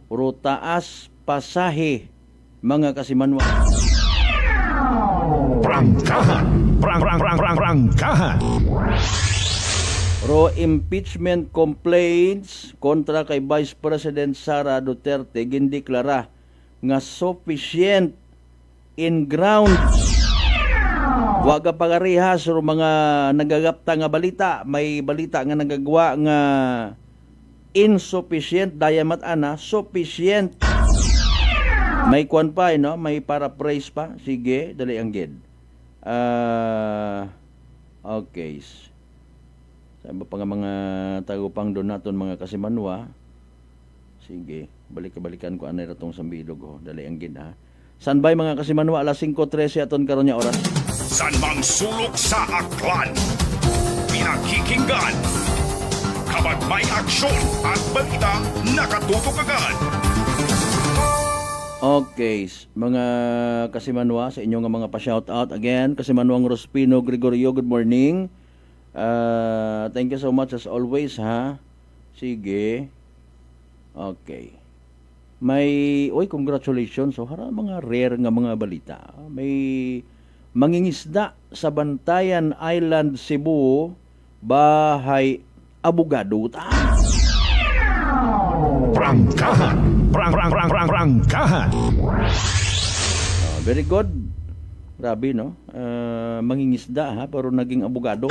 uro taas pasahe mga kasimanwa. Prangkahan! Prangkahan! Ro impeachment complaints kontra kay Vice President Sara Duterte gindeklara nga sufficient in grounds. Waga pagarihas ro mga nagagapta nga balita, may balita nga nagagawa nga insufficient dayamat ana sufficient. May kwan pa no, may paraphrase pa. Sige, dali ang gid. Okay. Sabi pa nga mga tagupang donaton mga kasimanwa. Sige, balik-balikan ko anay ratong sambilog ho. Dali ang gid ha. San bay mga kasimanwa alas 5:13 aton karon nya oras. San mang sulok sa aklan, pinakikinggan, kapag may aksyon at balita, nakatutok agad. Okay, mga kasimanwa sa inyong mga pa-shoutout again, kasimanwang Rospino Gregorio, good morning. Thank you so much as always, ha? Sige. Okay. Congratulations. So, mga rare nga mga balita. May mangingisda sa Bantayan Island, Cebu, bahay abogado. Prangkahan. Prangkahan. Very good. Grabe, no? Mangingisda, ha? Pero naging abogado.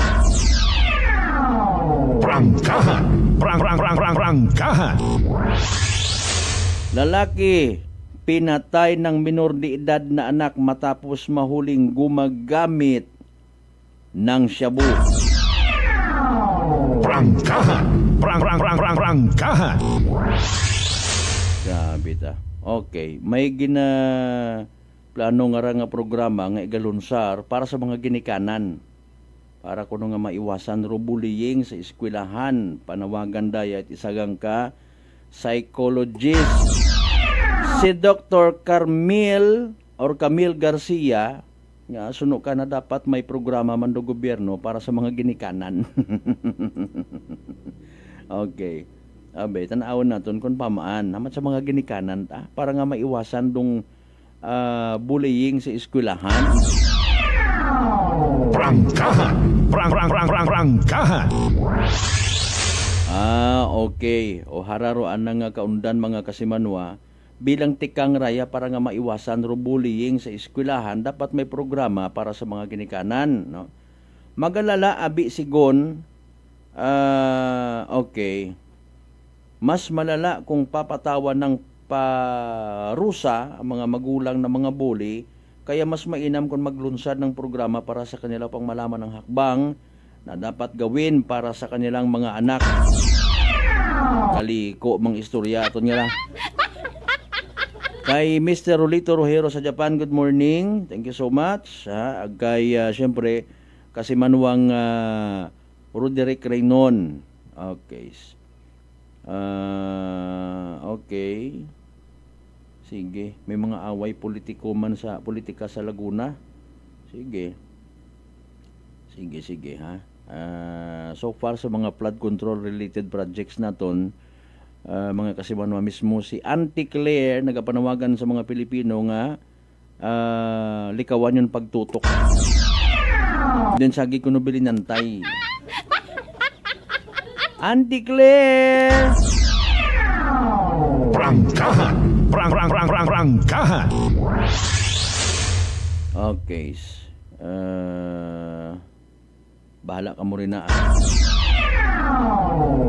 Prangkahan. Prangkahan. Lalaki, pinatay ng minor de edad na anak matapos mahuling gumagamit ng shabu. Prangkahan. Prangkahan. Grabe ta. Okay, may plano nga programa nga igalunsar para sa mga ginikanan. Para kuno nga maiwasan ro bullying sa eskwelahan. Panawagan daya at isagang ka psychologist. Si Dr. Camille Garcia, nga suno ka na dapat may programa man do gobyerno para sa mga ginikanan. Okay. Abe, tanawon naton kung pamaan naman sa mga ginikanan ta para nga maiwasan dong bullying sa eskwelahan. Prangkahan. Prangkahan. Okay. O hararoan na nga kaundan mga kasimanwa, bilang tikang raya para nga maiwasan ro bullying sa eskwelahan, dapat may programa para sa mga ginikanan, no? Magalala abi sigon, okay. Mas malala kung papatawan ng parusa ang mga magulang na mga bully, kaya mas mainam kung maglunsad ng programa para sa kanila pang malaman ng hakbang na dapat gawin para sa kanilang mga anak. Kaliko mang istorya aton nga lang. Kay Mr. Rolito Rojero sa Japan, good morning. Thank you so much. Kay siyempre kasi manuwang Roderick Reynon. Okay. Okay. Sige, may mga away politika sa Laguna. Sige, ha. So far sa mga flood control related projects naton, mga kasimanwa mismo si Auntie Claire nagapanawagan sa mga Pilipino nga likawan yung pagtutok. Then sagi kuno bilinantay. Auntie Claire! Prangkahan. Prangkahan. Okay. Bahala ka mo rin na.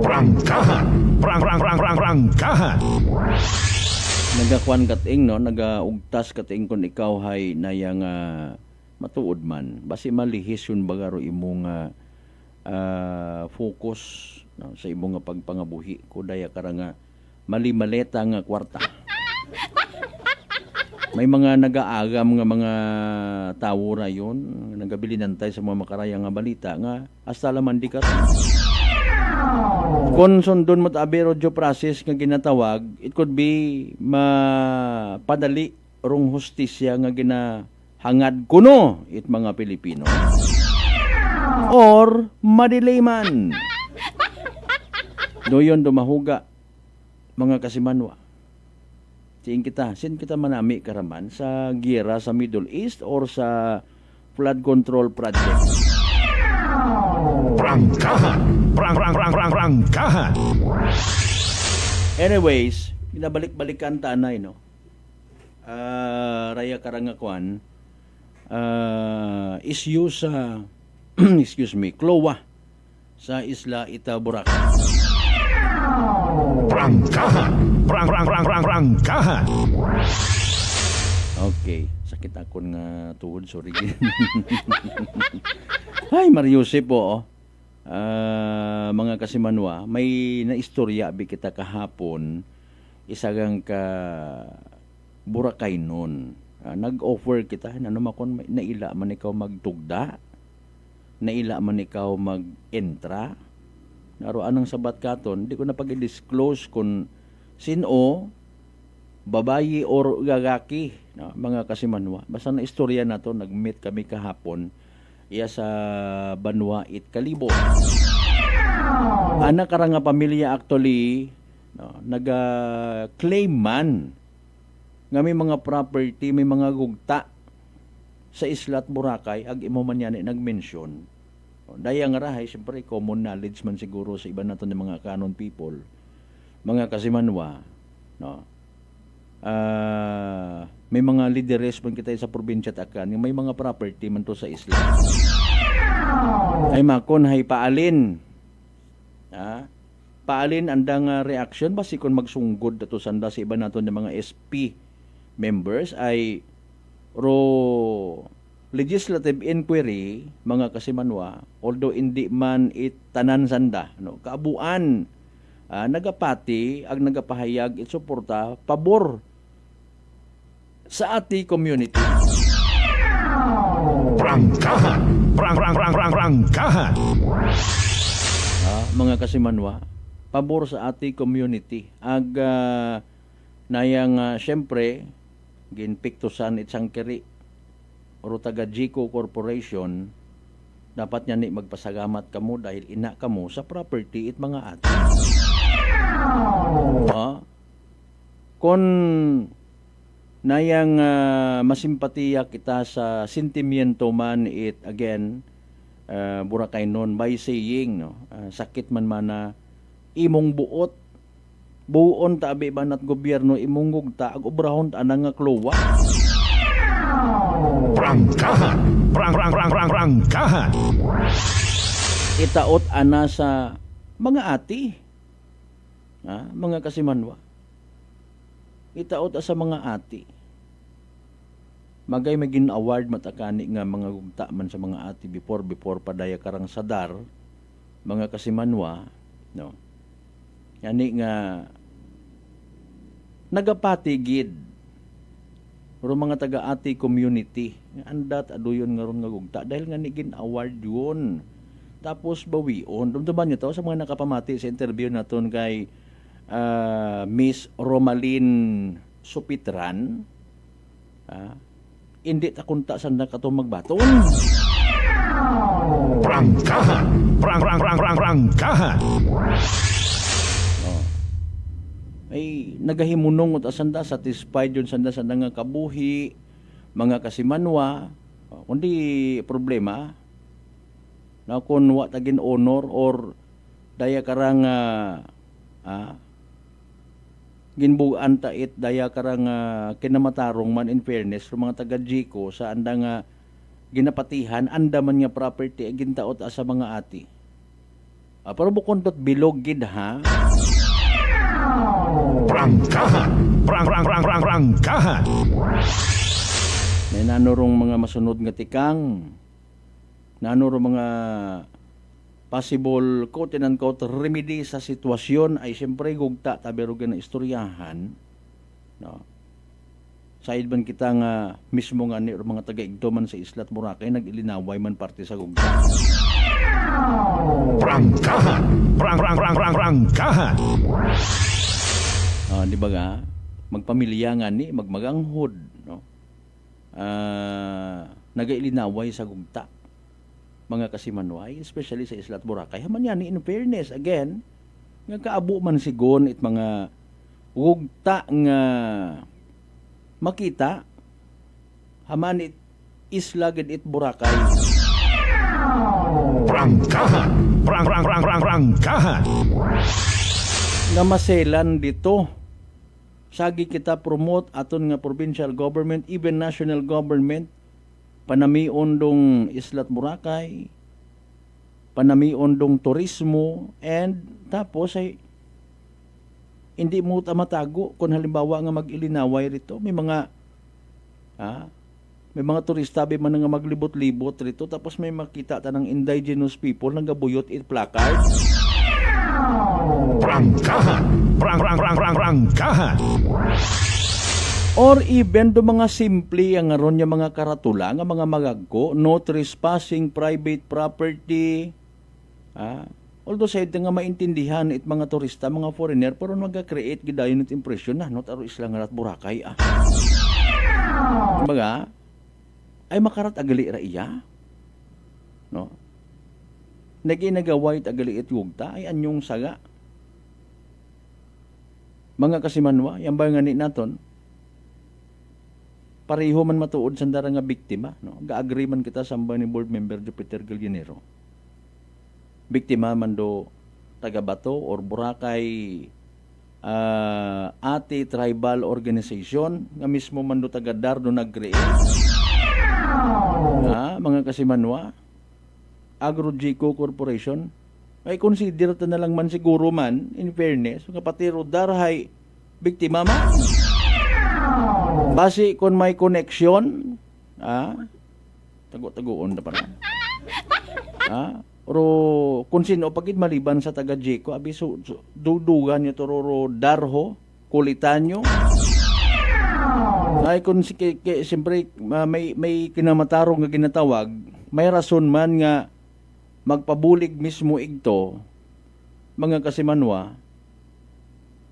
Prangkahan. Prangkahan. Nagakuan kating, no? Nagaugtas kating kung ikaw hay nayang matuod man. Basi malihis yun bagaro imong focus, no? Sa imong pagpangabuhi. Kudaya ka nga mali-maleta nga kwarta. May mga nagaagam nga mga tawo ra yun, nagabilinantay sa mga makaraya nga balita nga hasta laman di ka. Kung sundon mo tabi rodyo process nga ginatawag, it could be mapadali rong hustisya nga ginahangad kuno it mga Pilipino. Or madelay man. Doyon dumahuga mga kasimanwa. Sin kita manami karaman sa giyera sa Middle East or sa flood control project. Prangkahan. Prangkahan. Anyways, binabalik-balikan tanay, no? Raya karangakuan issue sa Klowa sa Isla Ita, Boracay. Prangkahan. Prangkahan. Okay, sakit akon nga tuod, sorry. Ay, Mariusip po, mga kasimanwa, may naistorya bi kita kahapon, isagang ka Boracay nun. Nag-offer kita, makon naila man ikaw magtugda, naila man ikaw mag-entra, naroan ng sabat katon, di ko na pag-disclose kung sino, babayi or gagaki, no, mga kasimanwa. Basta na istorya na to, nag-meet kami kahapon, iya sa Banwa it Kalibo. Anak karang nga pamilya actually naga-claim man nga may mga property, may mga gugta sa Isla at Boracay, ag imo man yan nag-mention. Daya nga rahay, siyempre common knowledge man siguro sa iba nato ng mga canon people, mga kasimanwa, no? May mga lideres man kita sa probinsya at akan, may mga property man to sa isla. Ay makon, hay paalin. Paalin andang reaction basi kung magsunggod dato sanda sa iba nato ng mga SP members ay legislative inquiry, mga kasimanwa, although hindi man tanan sanda, no, kaabuan, nagapati, ag nagapahayag, suporta, pabor sa ati community. Prangkahan! Prangkahan! Mga kasimanwa, pabor sa ati community. Ag nayang syempre, ginpiktusan itsang kiri o taga Gico Corporation, dapat niya ni magpasagamat kamo dahil ina kamo sa property it mga ati. Kon nayang masimpatiya kita sa sentimiento man it again, Boracay non by saying, no, sakit man mana imong buon ta abi banat gobyerno imong gugta ag obrahon ta anang nga klowa. Prangkahan! Prangkahan! Itaot ana sa mga ati, mga kasimanwa. Itaot sa mga ati. Magay maging award matakani nga mga gugta man sa mga ati before padaya karang sadar, mga kasimanwa, no. Yani nga nagapatigid pero mga taga-ati community andat aduyon nga ron nga gugta dahil nga nigin award yun, tapos bawion. Dumduman nyo to sa mga nakapamati sa interview naton kay Miss Romaline Supitran, hindi ta kunta sanda katong magbaton. Prangkahan! Prangkahan! Ay nagahimunong at asanda satisfied yun sanda nga kabuhi, mga kasimanwa, kundi problema na kung wa tagin honor or daya karang ginbugan ta it daya karang kinamatarong man in fairness ng mga taga Gico sa anda nga ginapatihan anda man nga property gintaot sa mga ati. Pero bukod tot bilog gid ha. Prangkahan! Prangkahan! May nanurong mga masunod nga tikang, nanurong mga possible quote and unquote remedy sa sitwasyon ay siyempre gugta tabero na istoryahan, no. Said man kita nga mismo nga ni mga taga-igdoman sa Isla at Boracay nag-ilinaway man parte sa gugta. Prangkahan! Prangkahan! Di ba nga, magpamilya nga ni, magmaganghod, no? Nagailinaway sa gugta, mga kasimanway, especially sa Isla at Boracay. Haman yan, in fairness, again, nga kaabo man sigon it mga gugta nga makita, haman it Isla gid it Boracay. Prangkahan! Prangkahan! Nga maselan dito. Sagi kita promote aton nga provincial government, even national government, panamion dong Isla at Boracay, panamion dong turismo, and tapos ay hindi mo matago kung halimbawa nga mag-ilinaway rito. May mga turista man nga maglibot-libot rito, tapos may makita tanang indigenous people nga gabuyot it placard. Prangkahan! Prangkahan! Or even do mga simple ang aron niya mga karatula nga mga magagko, no trespassing private property. Although said nga maintindihan it mga turista, mga foreigner, pero mag-create gidayon it impression na not aro Isla nga at Boracay. Baga ay makarat agali ra iya. no? Naginagaway tagaliit yugta ay anyong saga. Mga kasimanwa, yan ba nga ni naton? Pareho man matuod sa dara nga biktima, no? Ga-agree man kita samba ni board member Jupiter Gallinero. Biktima man do taga Bato or Boracay Ati Tribal Organization nga mismo man do taga Dardo nag-create. Mga kasimanwa, AgroGeco Corporation ay consider ta na lang man siguro man in fairness nga pati darhay biktima man basi kon may connection tago-tagoon na para pero kung sino pagid maliban sa taga Geco abi dudugan niyo tororo darho kulitanyo ay kung siyempre may kinamatarong nga ginatawag may rason man nga magpabulig mismo igto mga kasimanwa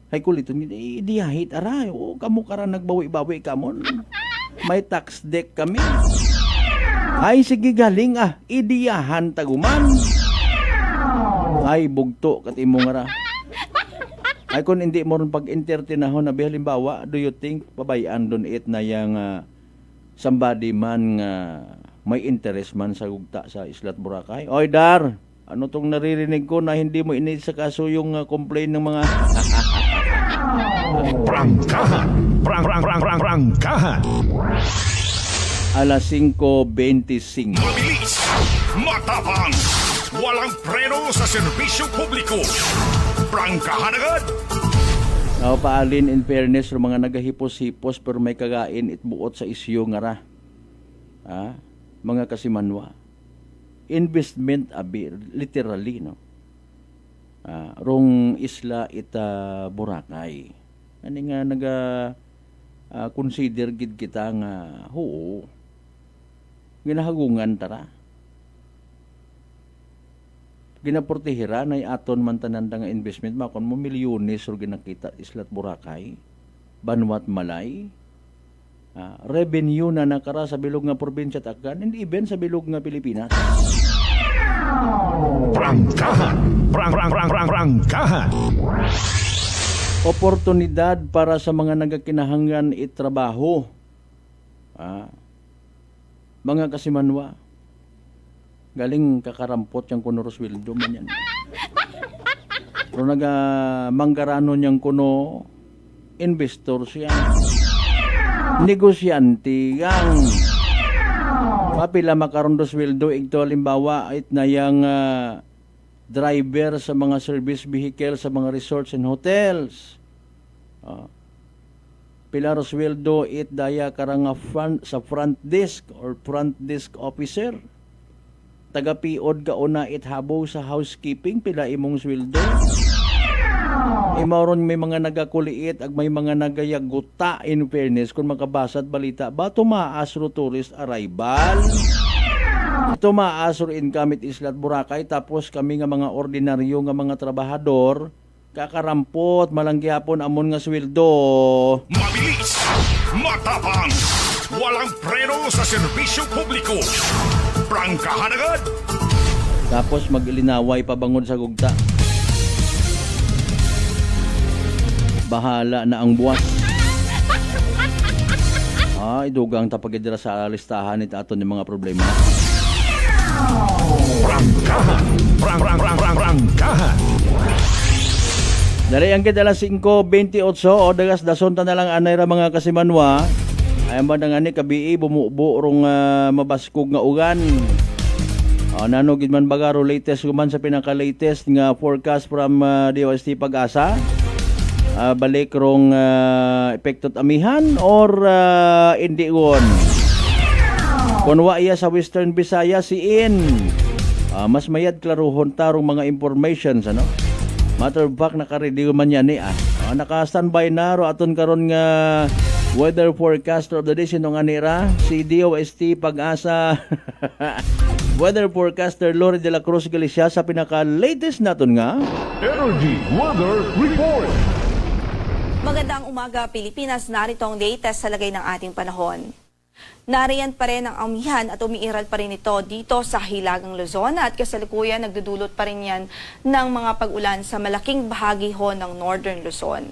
ay kulito idiyahit aray kamo kara nagbawi-bawi kamon may tax deck kami ay sige galing idiyahan taguman ay bugto kat imo nga ra ay kung hindi mo rin pag-entertainahon na halimbawa do you think pabayaan don it na yang somebody man nga may interest man sa gugta sa Islat Boracay. Oy Dar, ano tong naririnig ko na hindi mo init sa kaso yung complaint ng mga Prangkahan. Prangkahan. Alas 5:25. Mabilis, matapang, walang preno sa serbisyo publiko. Prangkahan agad! Paalin in fairness ng mga nagahipos-hipos pero may kagain itbuot sa isyo nga ra. Mga kasimanwa, investment abi literally no. Rong isla ita Boracay. Ani nga naga consider gid kita nga ginahagungan tara. Ginaportihira na aton man tanan nga investment makon mo milyones or ginakita islat Boracay, Banwat Malay. Revenue na nakara sa bilog nga probinsya Takgan and even sa bilog nga Pilipinas. Prangkahan. Prangkahan. Oportunidad para sa mga nagakinahangan itrabaho. Mga kasimanwa, galing kakarampot yung kuno Rosweldo man yan. Pero manggaranon yung kuno investor siya. Negosyante yang papila makaron Rosweldo igto halimbawa it na yang driver sa mga service vehicle sa mga resorts and hotels. Pila Rosweldo it daya karang sa front desk or front desk officer. Taga-piod ka una it habow sa housekeeping pila imong sweldo. Imauron may mga nagakuliit ag may mga nagayaguta in fairness kung makabasa at balita ba tumaasro tourist arrival. Ito maasro income it Islat Boracay tapos kami nga mga ordinaryo nga mga trabahador kakarampot malanggihapon amon nga sweldo. Mabilis, matapang, walang preno sa serbisyo publiko. Prangkahan agad! Tapos mag-ilinaway pabangod sa gugta. Bahala na ang buwas. Dugang tapagidira sa listahan it aton ng mga problema. Prangkahan. Prangkahan. Dari ang kita alas 5:28 o dagas dasonta na lang anay ra mga kasimanwa. Ayan ba nga ni kabii bumubo rong mabaskog nga ugan. Nanogid man bagaro latest guman sa pinaka-latest nga forecast from DOST Pag-asa. Balik rong epektot amihan or hindi gon. Kunwa iya sa Western Visayas siin. Mas mayad klaruhon tarong mga informations ano. Matter of fact naka-ready man yan naka-standby na ro aton karon nga weather forecaster of the day sino nga nira si DOST Pag-asa weather forecaster Lori de la Cruz Galicia sa pinaka-latest naton nga Energy Weather Report. Magandang umaga Pilipinas, narito ang latest sa lagay ng ating panahon. Nariyan pa rin ang amihan at umiiral pa rin ito dito sa Hilagang Luzon at kasalukuyan nagdudulot pa rin yan ng mga pag-ulan sa malaking bahagi ho ng Northern Luzon.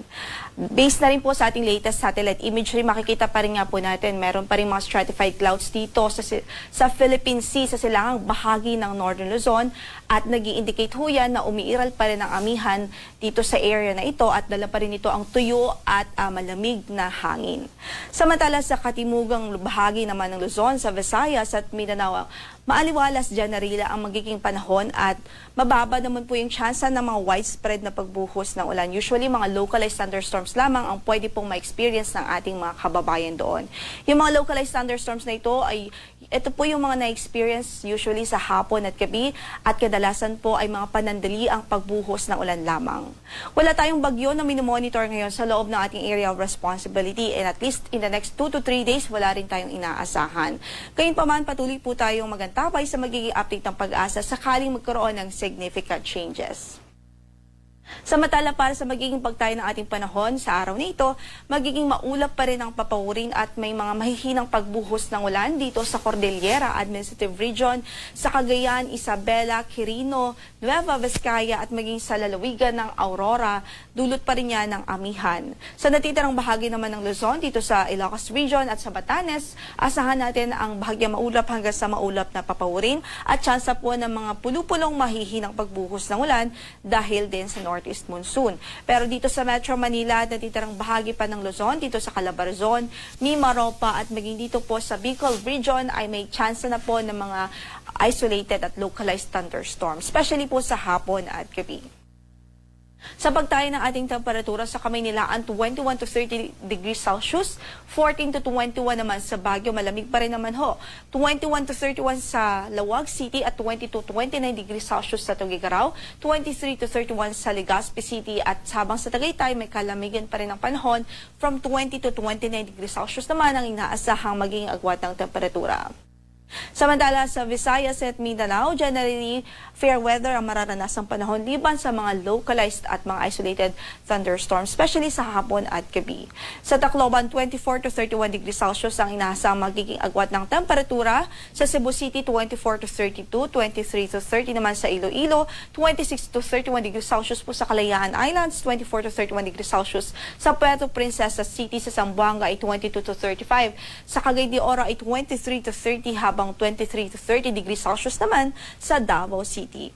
Based na rin po sa ating latest satellite imagery, makikita pa rin nga po natin meron pa rin mga stratified clouds dito sa Philippine Sea sa silangang bahagi ng Northern Luzon at nag-i-indicate ho yan na umiiral pa rin ang amihan dito sa area na ito at dala pa rin ito ang tuyo at malamig na hangin. Samantala sa katimugang bahagi naman ng Luzon, sa Visayas at Mindanao, maaliwalas dyan na rila ang magiging panahon at mababa naman po yung tsansa ng mga widespread na pagbuhos ng ulan. Usually, mga localized thunderstorms lamang ang pwede pong ma-experience ng ating mga kababayan doon. Yung mga localized thunderstorms na ito po yung mga na-experience usually sa hapon at gabi at kadalasan po ay mga panandali ang pagbuhos ng ulan lamang. Wala tayong bagyo na minomonitor ngayon sa loob ng ating area of responsibility and at least in the next 2 to 3 days, wala rin tayong inaasahan. Gayunpaman, patuloy po tayong magantabay sa magiging update ng Pag-asa sakaling magkaroon ng significant changes. Samantala para sa magiging pagtayo ng ating panahon sa araw na ito, magiging maulap pa rin ang papawirin at may mga mahihinang pagbuhos ng ulan dito sa Cordillera Administrative Region, sa Cagayan, Isabela, Quirino, Nueva Vizcaya at maging sa lalawigan ng Aurora, dulot pa rin yan ng amihan. Sa natitirang bahagi naman ng Luzon, dito sa Ilocos Region at sa Batanes, asahan natin ang bahagyang maulap hanggang sa maulap na papawirin at tsansa po ng mga pulupulong mahihinang pagbuhos ng ulan dahil din sa Northeast Monsoon. Pero dito sa Metro Manila, natitirang bahagi pa ng Luzon, dito sa Calabarzon, Mimaropa at maging dito po sa Bicol Region ay may chance na po ng mga isolated at localized thunderstorms, especially po sa hapon at gabi. Sa pagtayo ng ating temperatura sa Kamaynilaan, 21 to 30 degrees Celsius, 14 to 21 naman sa Baguio, malamig pa rin naman ho. 21 to 31 sa Lawag City at 20 to 29 degrees Celsius sa Tuguegarao, 23 to 31 sa Legazpi City at habang sa Tagaytay may kalamigan pa rin ang panahon, from 20 to 29 degrees Celsius naman ang inaasahang maging agwat ng temperatura. Samantala sa Visayas at Mindanao, generally fair weather ang mararanasang panahon liban sa mga localized at mga isolated thunderstorms, especially sa hapon at gabi. Sa Tacloban, 24 to 31 degrees Celsius ang inaasang magiging agwat ng temperatura. Sa Cebu City, 24 to 32, 23 to 30 naman sa Iloilo, 26 to 31 degrees Celsius po sa Kalayaan Islands, 24 to 31 degrees Celsius sa Puerto Princesa City, sa Zamboanga ay 22 to 35, sa Cagayan de Oro ay 23 to 30 habang 23 to 30 degrees Celsius naman sa Davao City.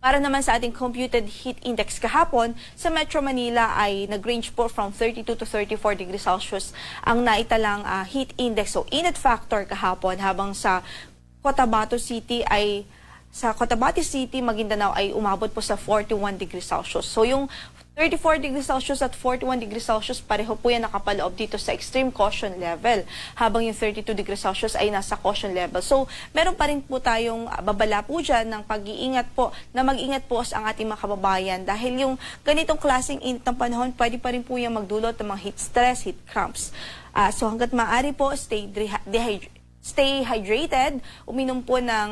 Para naman sa ating computed heat index kahapon, sa Metro Manila ay nag-range po from 32 to 34 degrees Celsius ang naitalang heat index o init factor kahapon, habang sa Cotabato City, Maguindanao ay umabot po sa 41 degrees Celsius. So yung 34 degrees Celsius at 41 degrees Celsius, pareho po yan nakapaloob dito sa extreme caution level, habang yung 32 degrees Celsius ay nasa caution level. So, meron pa rin po tayong babala po dyan ng pag-iingat po, na mag-ingat po ang ating mga kababayan dahil yung ganitong klaseng init ng panahon, pwede pa rin po yung magdulot ng mga heat stress, heat cramps. So, hanggat maaari po, stay hydrated, uminom po ng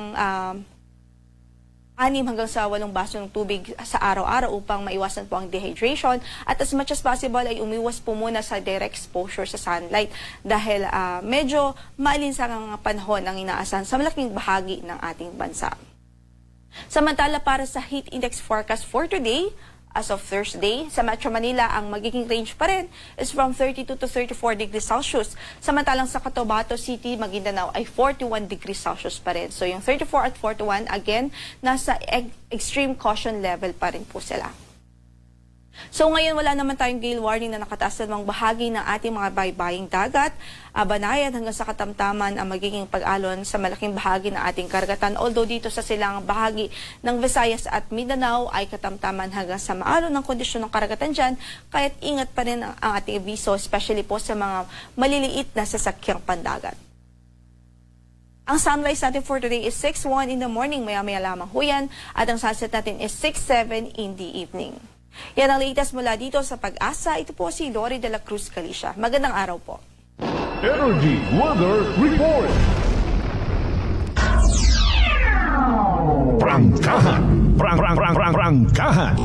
6 hanggang sa 8 baso ng tubig sa araw-araw upang maiwasan po ang dehydration, at as much as possible ay umiwas po muna sa direct exposure sa sunlight dahil medyo maalinsang ang panahon ang inaasahan sa malaking bahagi ng ating bansa. Samantala para sa heat index forecast for today, as of Thursday, sa Metro Manila, ang magiging range pa rin is from 32 to 34 degrees Celsius. Samantalang sa Cotabato City, Maguindanao ay 41 degrees Celsius pa rin. So yung 34 at 41, again, nasa extreme caution level pa rin po sila. So ngayon wala naman tayong gale warning na nakataas sa mga bahagi ng ating mga baybaying dagat. Banayan hanggang sa Katamtaman ang magiging pag-alon sa malaking bahagi ng ating karagatan. Although dito sa silangang bahagi ng Visayas at Mindanao ay katamtaman hanggang sa maalon ng kondisyon ng karagatan dyan. Kaya't ingat pa rin ang ating abiso, especially po sa mga maliliit na sasakyang pandagat. Ang sunrise natin for today is 6:01 in the morning, maya-maya lamang huyan, at ang sunset natin is 6:07 in the evening. Yan ang latest mula dito sa Pag-asa. Ito po si Lori de la Cruz Galicia. Magandang araw po. Energy Weather Report. Prangkahan. Prangkahan.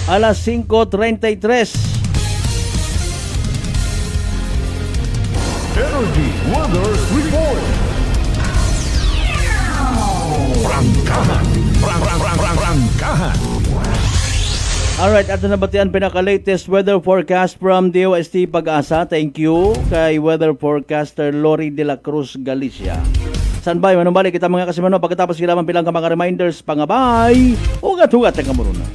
Alas 5:33. Energy Weather Report. Prangkahan. Prangkahan. Alright, ato na batian pinaka-latest weather forecast from DOST Pag-asa. Thank you kay weather forecaster Lori de la Cruz Galicia. Standby, manumbalik kita mga kasimano pagkatapos kilaman bilang ka mga reminders. Pangabay, ugat-ugat ang kamuruna.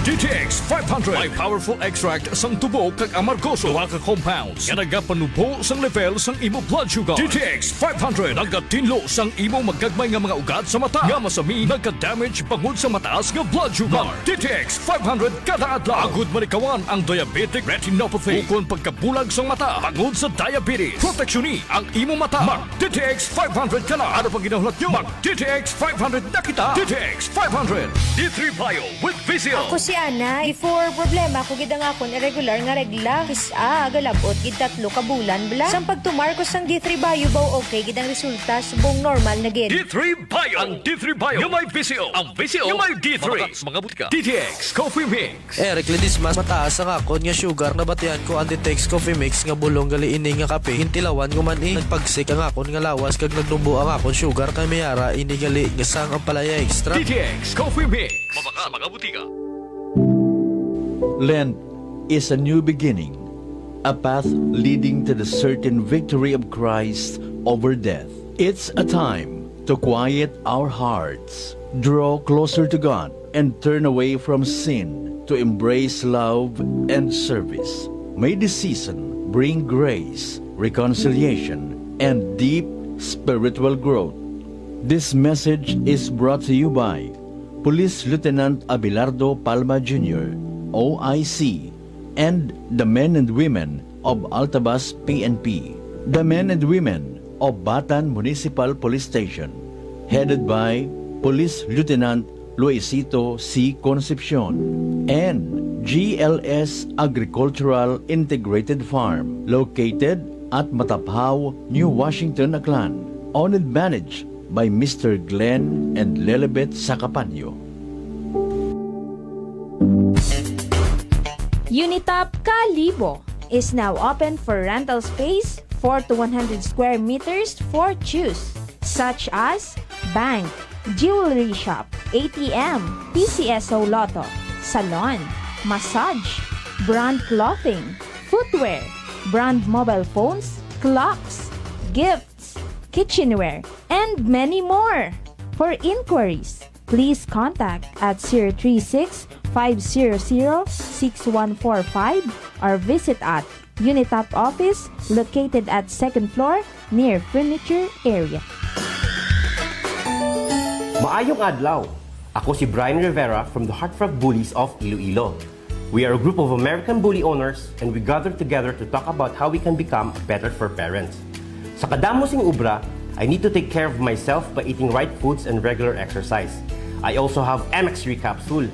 DTX 500 may powerful extract sang tubo kag amargoso duha ka compounds nga nagapanubo sang level sang imo blood sugar. DTX 500 nagatinlo sang imo magagmay nga mga ugat sa mata nga masami nagka-damage bangod sa mataas nga blood sugar. DTX 500 kada adlaw agud manikawan ang diabetic retinopathy ukon pagkabulag sang mata bangod sa diabetes. Proteksyon ang imo mata. Mag DTX 500 kana. Ano pang ginahulot nyo? Mag DTX 500 na kita. DTX 500 D3 Bio with Vizio. Ako si Ana, before problema ko gid nga akon irregular nga regla. Kisa galabot gid 3 ka bulan bla. Sang pagtumar ko sang D3 Bio baw okay gid ang resulta subong normal na gid. D3 Bio. Ang D3 Bio yung may Vizio. Ang Vizio yung may D3. Mga butika. DTX Coffee Mix. Eric Lidis mas mataas ang akon nga sugar na batian ko ang DTX Coffee Mix nga bulong gali ini nga kape. Hintilawan ko man nagpagsik ang akon nga lawas kag nagdumbo ang akon sugar kay mayara ini gali nga sang ang palaya extra. DTX Coffee Mix. Mabaka mga butika. Lent is a new beginning, a path leading to the certain victory of Christ over death. It's a time to quiet our hearts, draw closer to God, and turn away from sin to embrace love and service. May this season bring grace, reconciliation, and deep spiritual growth. This message is brought to you by Police Lieutenant Abelardo Palma Jr., OIC, and the men and women of Altabas PNP, the men and women of Batan Municipal Police Station, headed by Police Lieutenant Luisito C. Concepcion, and GLS Agricultural Integrated Farm, located at Matapao, New Washington, Aklan, owned and managed by Mr. Glenn and Lilibet Sacapanyo. Unitop Kalibo is now open for rental space 4 to 100 square meters for choose, such as bank, jewelry shop, ATM, PCSO Lotto, salon, massage, brand clothing, footwear, brand mobile phones, clocks, gifts, kitchenware, and many more. For inquiries, please contact at 036-500-6145 or visit at Unitop office located at 2nd floor near furniture area. Maayong adlaw! Ako si Brian Rivera from the Heartfrog Bullies of Iloilo. We are a group of American bully owners and we gather together to talk about how we can become better for parents. Sa kadamosing ubra, I need to take care of myself by eating right foods and regular exercise. I also have MX3 capsule,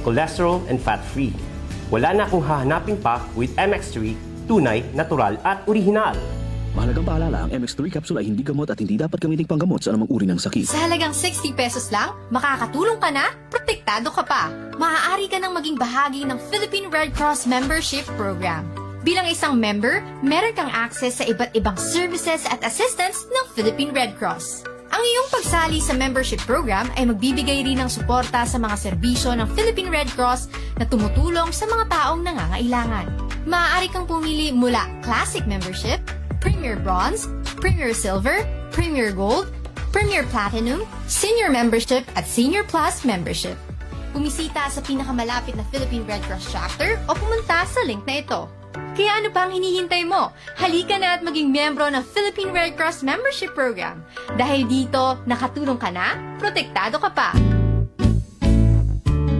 cholesterol and fat-free. Wala na akong hahanapin pa with MX3, tunay, natural at orihinal. Mahalagang paalala, ang MX3 capsule ay hindi gamot at hindi dapat gamitin panggamot sa anumang uri ng sakit. Sa halagang 60 pesos lang, makakatulong ka na, protektado ka pa. Maaari ka nang maging bahagi ng Philippine Red Cross Membership Program. Bilang isang member, meron kang access sa iba't ibang services at assistance ng Philippine Red Cross. Ang iyong pagsali sa membership program ay magbibigay rin ng suporta sa mga serbisyo ng Philippine Red Cross na tumutulong sa mga taong nangangailangan. Maaari kang pumili mula Classic Membership, Premier Bronze, Premier Silver, Premier Gold, Premier Platinum, Senior Membership at Senior Plus Membership. Bumisita sa pinakamalapit na Philippine Red Cross chapter o pumunta sa link na ito. Kaya ano pa ang hinihintay mo? Halika na at maging miyembro ng Philippine Red Cross Membership Program. Dahil dito, nakatulong ka na, protektado ka pa.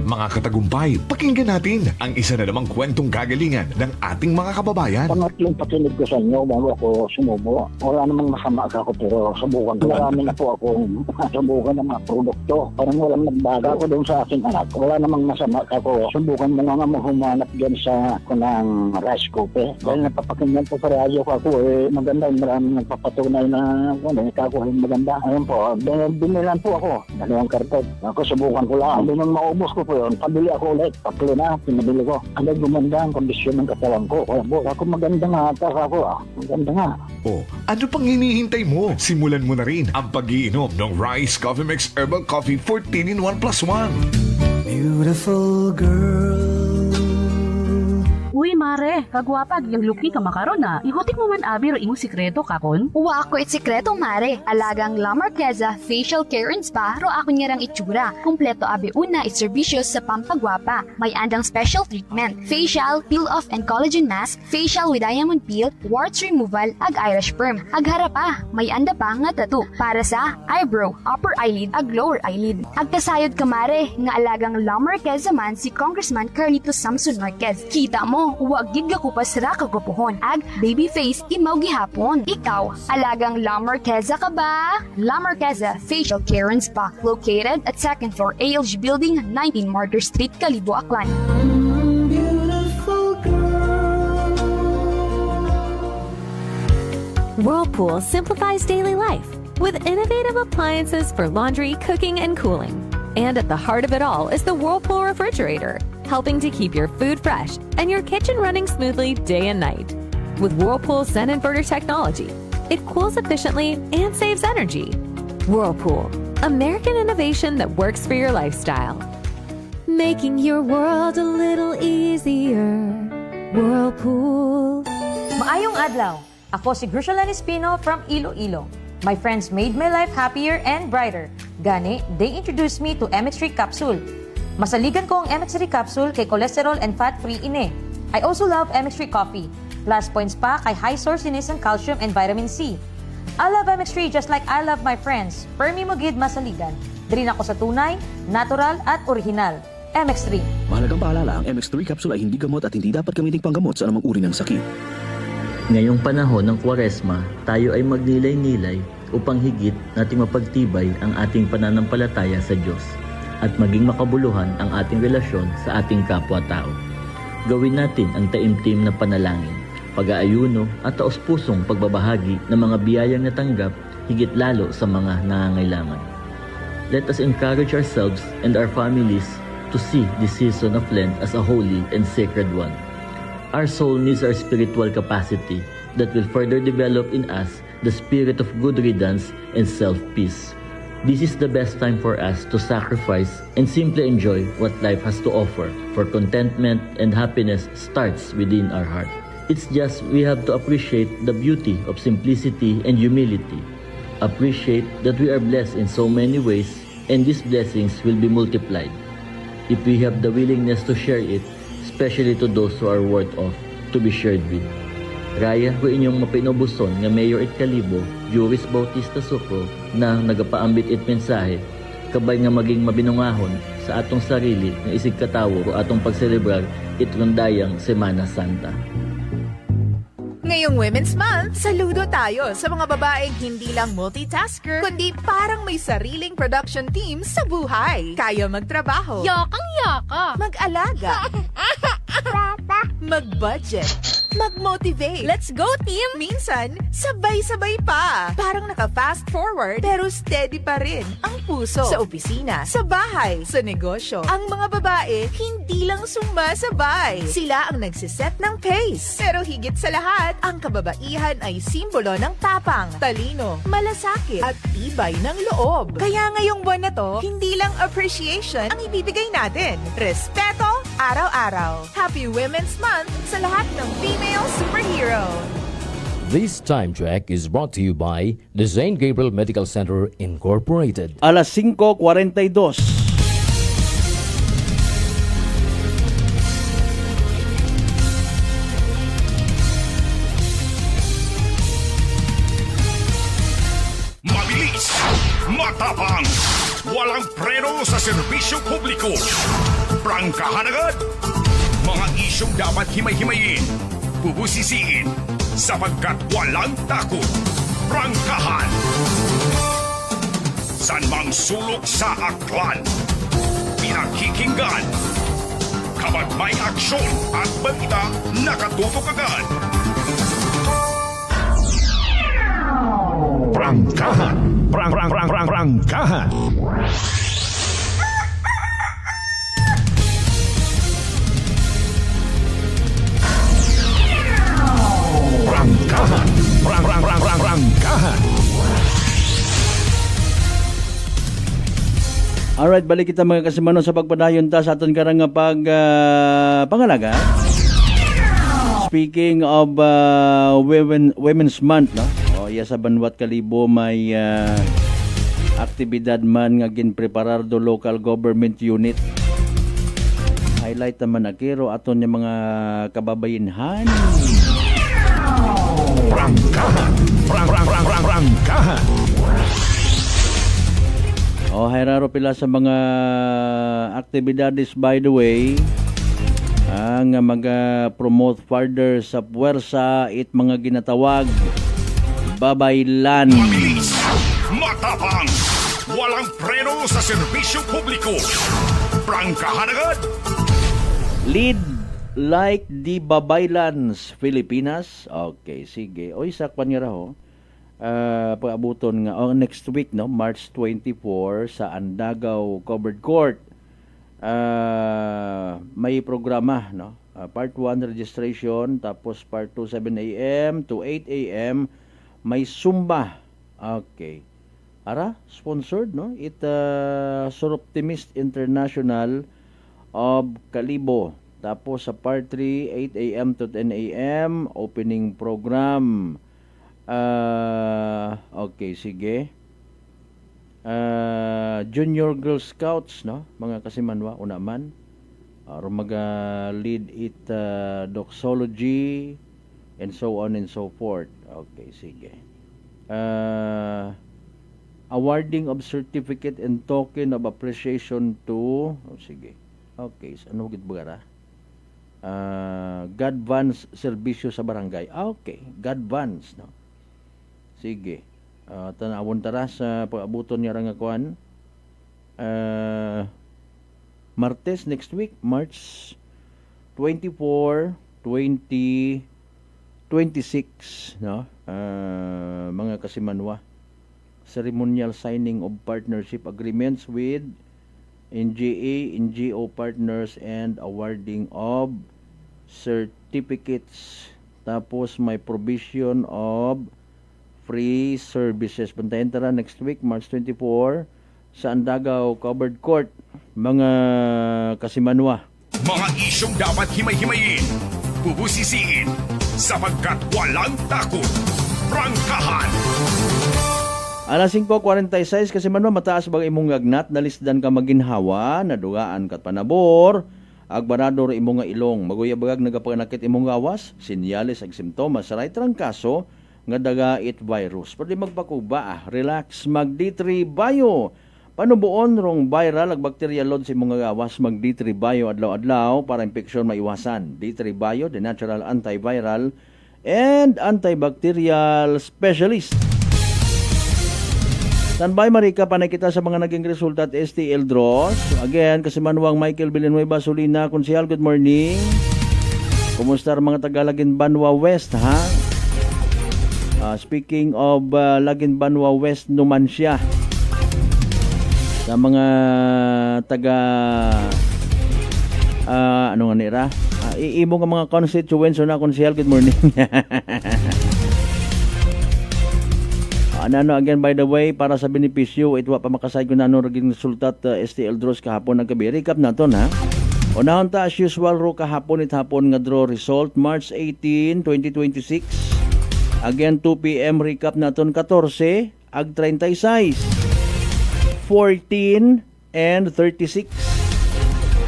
Mga katagumpay, pakinggan natin ang isa na namang kwentong gagalingan ng ating mga kababayan. Pangatlong pakinig ko sa inyo bago ako sumubo. Wala namang masama ako pero subukan ko. Marami na po akong subukan ng mga produkto. Parang walang nagbaga ako doon sa aking anak. Wala namang masama ako. Subukan mo nga humanap dyan sa kunang rice cooker. Dahil napapakinggan po sa radyo ko ako maganda. Maraming nagpapatunay na ikakuhin maganda. Ayun po, binilan po ako. 2 karton. Ako subukan ko lang. Hindi nang maubos ko po. ngayon, pabili ako ulit. Tatlo na, pinabili ko. Agad gumanda ang kondisyon ng katawan ko. Kaya boss, ako maganda nga ata ako Maganda nga. Oh, ano pang hinihintay mo? Simulan mo na rin ang pag-iinom ng Rice Coffee Mix Herbal Coffee 14 in 1 plus 1. Beautiful girl. Uy, mare, kagwapag, yung luki ka makaron na. Ihutik mo man abi ro imong sikreto kakon. Uwa ako it sikreto, mare. Alagang La Marqueza Facial Care and Spa ro ako niyarang itsura. Kompleto abi una it serbisyo sa pampagwapa. May andang special treatment, facial, peel-off and collagen mask, facial with diamond peel, warts removal, ag eyelash perm. Ag harapa, may anda pa nga tattoo para sa eyebrow, upper eyelid, ag lower eyelid. Ag kasayod ka, mare, nga alagang La Marqueza man si Congressman Carlito Samson Marquez. Kita mo, huwag gid ko pa sira kagupuhon. Ag baby face imaw gihapon. Ikaw, alagang La Marqueza ka ba? La Marqueza Facial Care and Spa, located at 2nd floor ALG Building, 19 Martyr Street, Calibo, Aklan. Whirlpool simplifies daily life with innovative appliances for laundry, cooking, and cooling. And at the heart of it all is the Whirlpool refrigerator, helping to keep your food fresh and your kitchen running smoothly day and night. With Whirlpool's Zen inverter technology, it cools efficiently and saves energy. Whirlpool, American innovation that works for your lifestyle. Making your world a little easier. Whirlpool. Maayong adlaw. Ako si Grushalan Espino from Iloilo. My friends made my life happier and brighter. Gani, they introduced me to MX3 capsule. Masaligan ko ang MX3 capsule kay cholesterol and fat-free ine. I also love MX3 coffee. Plus points pa kay high sourciness ng calcium and vitamin C. I love MX3 just like I love my friends. Permi mo gid masaligan. Diri ako sa tunay, natural at original. MX3. Mahalagang paalala, ang MX3 capsule ay hindi gamot at hindi dapat gamitin panggamot sa anumang uri ng sakit. Ngayong panahon ng Kwaresma, tayo ay magnilay-nilay upang higit nating mapagtibay ang ating pananampalataya sa Diyos at maging makabuluhan ang ating relasyon sa ating kapwa-tao. Gawin natin ang taimtim na panalangin, pag-aayuno at taos-pusong pagbabahagi ng mga biyayang natanggap higit lalo sa mga nangangailangan. Let us encourage ourselves and our families to see this season of Lent as a holy and sacred one. Our soul needs our spiritual capacity that will further develop in us the spirit of good riddance and self-peace. This is the best time for us to sacrifice and simply enjoy what life has to offer, for contentment and happiness starts within our heart. It's just we have to appreciate the beauty of simplicity and humility. Appreciate that we are blessed in so many ways and these blessings will be multiplied if we have the willingness to share it, especially to those who are worth of to be shared with. Raya ko inyong mapinobuson nga Mayor it Calibo, Juris Bautista Sucro, na nagapaambit it mensahe, kabay nga maging mabinungahon sa atong sarili nga isig katawo o atong pagselebrar it rondayang Semana Santa. Ngayong Women's Month, saludo tayo sa mga babaeng hindi lang multitasker, kundi parang may sariling production team sa buhay. Kaya magtrabaho, Yakang-yaka. mag-alaga, mag-budget, mag-motivate. Let's go, team! Minsan, sabay-sabay pa. Parang naka-fast forward, pero steady pa rin ang puso. Sa opisina, sa bahay, sa negosyo. Ang mga babae, hindi lang sumasabay. Sila ang nagsiset ng pace. Pero higit sa lahat, ang kababaihan ay simbolo ng tapang, talino, malasakit, at tibay ng loob. Kaya ngayong buwan na to, hindi lang appreciation ang ibibigay natin. Respeto, araw-araw. Happy Women's Month sa lahat ng female superhero. This time check is brought to you by the St. Gabriel Medical Center Incorporated. Alas 5:42. Mabilis, matapang, walang preno sa serbisyo publiko. Prangkahan agad. Mga isyong dapat himay-himayin, bubusisiin, sapagkat walang takot. Prangkahan. San mang sulok sa aklan, pinakikinggan. Kapag may aksyon at balita, nakatutok agad. Prangkahan. Prangkahan. Alright, balik kita mga kasimano sa pagpadayon ta sa aton karang nga pangalaga. Speaking of Women's Month, no? Iya sa Banwat Kalibo may aktibidad man nga ginpreparar do local government unit. Highlight naman akiro aton yung mga kababayinhan. Prangkahan. Prangkahan. Hayraro pila sa mga aktibidades by the way ang mag-promote further sa puwersa it mga ginatawag babaylan. Mabilis, matapang, walang preno sa serbisyo publiko. Prangkahan agad. Lead like the Babaylans Pilipinas. Okay, sige. Oy, sakpan nga raho. Paabuton nga next week, no, March 24 sa Andagaw Covered Court. May programa, no. Part 1 registration, tapos part 2 7 a.m. to 8 a.m. may Zumba. Okay. Ara, sponsored, no? Suroptimist International of Kalibo. Tapos sa part 3 8 a.m. to 10 a.m. opening program. Okay, sige. Junior Girl Scouts, no? Mga kasimanwa, unaman. Lead it doxology and so on and so forth. Okay, sige. Awarding of certificate and token of appreciation to sige. Okay, so ano gid bagara? God Vans serbisyo sa barangay. Okay, God Vans, no. Sige. Tanawon tara sa pag-abuton niya nga kuan. Martes next week, March 24, 2026, no? Mga kasimanwa. Ceremonial signing of partnership agreements with NGA, NGO partners and awarding of certificates. Tapos may provision of free services. Bantayan tara next week, March 24 sa Andagaw Covered Court. Mga kasimanwa. Mga isyong dapat himay-himayin, bubusisiin, sapagkat walang takot. Prangkahan. Alas 5:46 kasi mano mataas bang imong gagnat nalisdan ka maginhawa nadugaan kat panabor agbarador imong nga ilong maguyabagag nagapanakit imong gawas sinyales ag simptomas sa right trangkaso nga daga it virus pwede magpakuba relax mag D3 Bio panubuon rong viral ag bacteria load sa imong gawas mag D3 Bio adlaw-adlaw para infeksyon maiwasan. D3 Bio, the natural antiviral and antibacterial specialist. Tanbay marika panay kita sa mga naging resulta at STL draws. Again, Kasimanwang Michael Villanueva Solina, Konsehal, good morning. Kumusta mga taga Laguimbanwa West, ha? Speaking of Laguimbanwa West, Numancia. Sa mga taga ano nga nira? Iimo nga mga constituents na Konsehal, good morning. Ano again by the way para sa benepisyo ito pa makasay ko na ano naging resulta STL draws kahapon ng gabi. Recap naton ha. Unahon ta as usual ro kahapon it hapon nga draw result March 18, 2026. Again 2 PM recap naton 14 ag 36 14 and 36.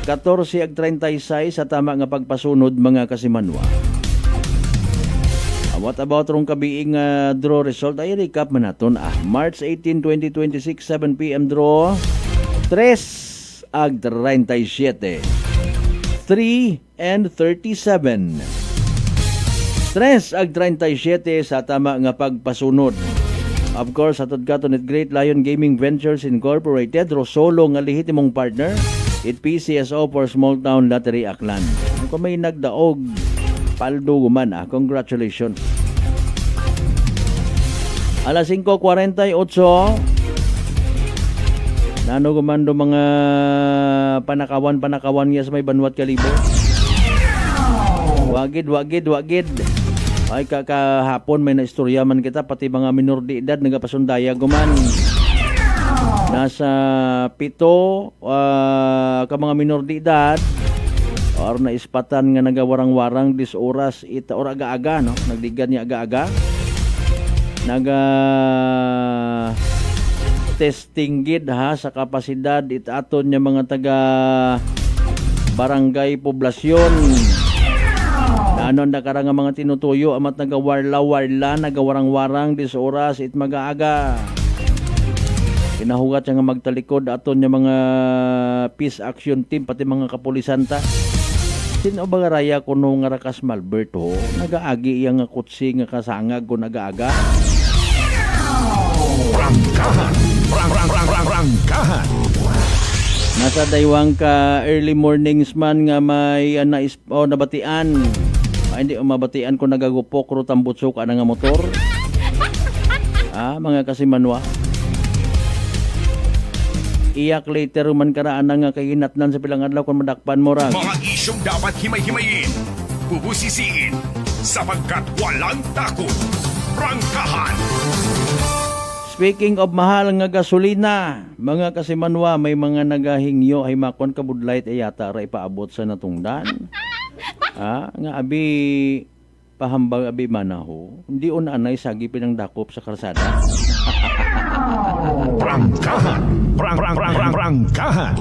14 ag 36 sa tama nga pagpasunod mga kasimanwa. What about rong kabiing draw result? Ay recap man naton. March 18, 2026, 7 PM draw. 3 ag 37. 3 and 37. 3 ag 37 sa tama nga pagpasunod. Of course, atod katon at Great Lion Gaming Ventures Incorporated, Rosolo nga lehitimong partner, it PCSO for Small Town Lottery Aklan. Kung may nagdaog paldo guman congratulations. Alas 5:48 nano guman do mga panakawan niya sa may Banwat Kalibo. Wagid ay kakahapon may naistorya man kita pati mga minor de edad nagapasundaya guman. nasa 7 ka mga minor de edad or naispatan nga nagawarang-warang 10 oras ita or aga-aga no, nagdigan niya aga-aga. Testing gid ha sa kapasidad itaton niya mga taga barangay poblasyon. Ano na karang nga mga tinutuyo amat nagawarla-warla nagawarang-warang 10 oras it magaaga. Kinahugat siya nga magtalikod aton niya mga peace action team pati mga kapulisan ta. Sino ba raya kuno nga rakas Malberto nagaagi iya nga kutsi nga kasangag ko nagaaga. Prangkahan. Nasa daywang ka early mornings man nga may nabatian. Hindi mabatian ko nagagupok ro tambutsok ana nga motor. Mga kasimanwa. Iyak later man karaan nga kaginatnan sa pilang adlaw kon madakpan mo ra. Mga isyong dapat himay-himayin, bubusisiin, sapagkat walang takot. Prangkahan. Speaking of mahal nga gasolina, mga kasimanwa, may mga nagahingyo ay makon kabudlayt ay yata ra ipaabot sa natungdan. Nga abi pahambag abi manaho, hindi unanay sagi pinangdakop sa karsada. Prangkahan. Prangkahan.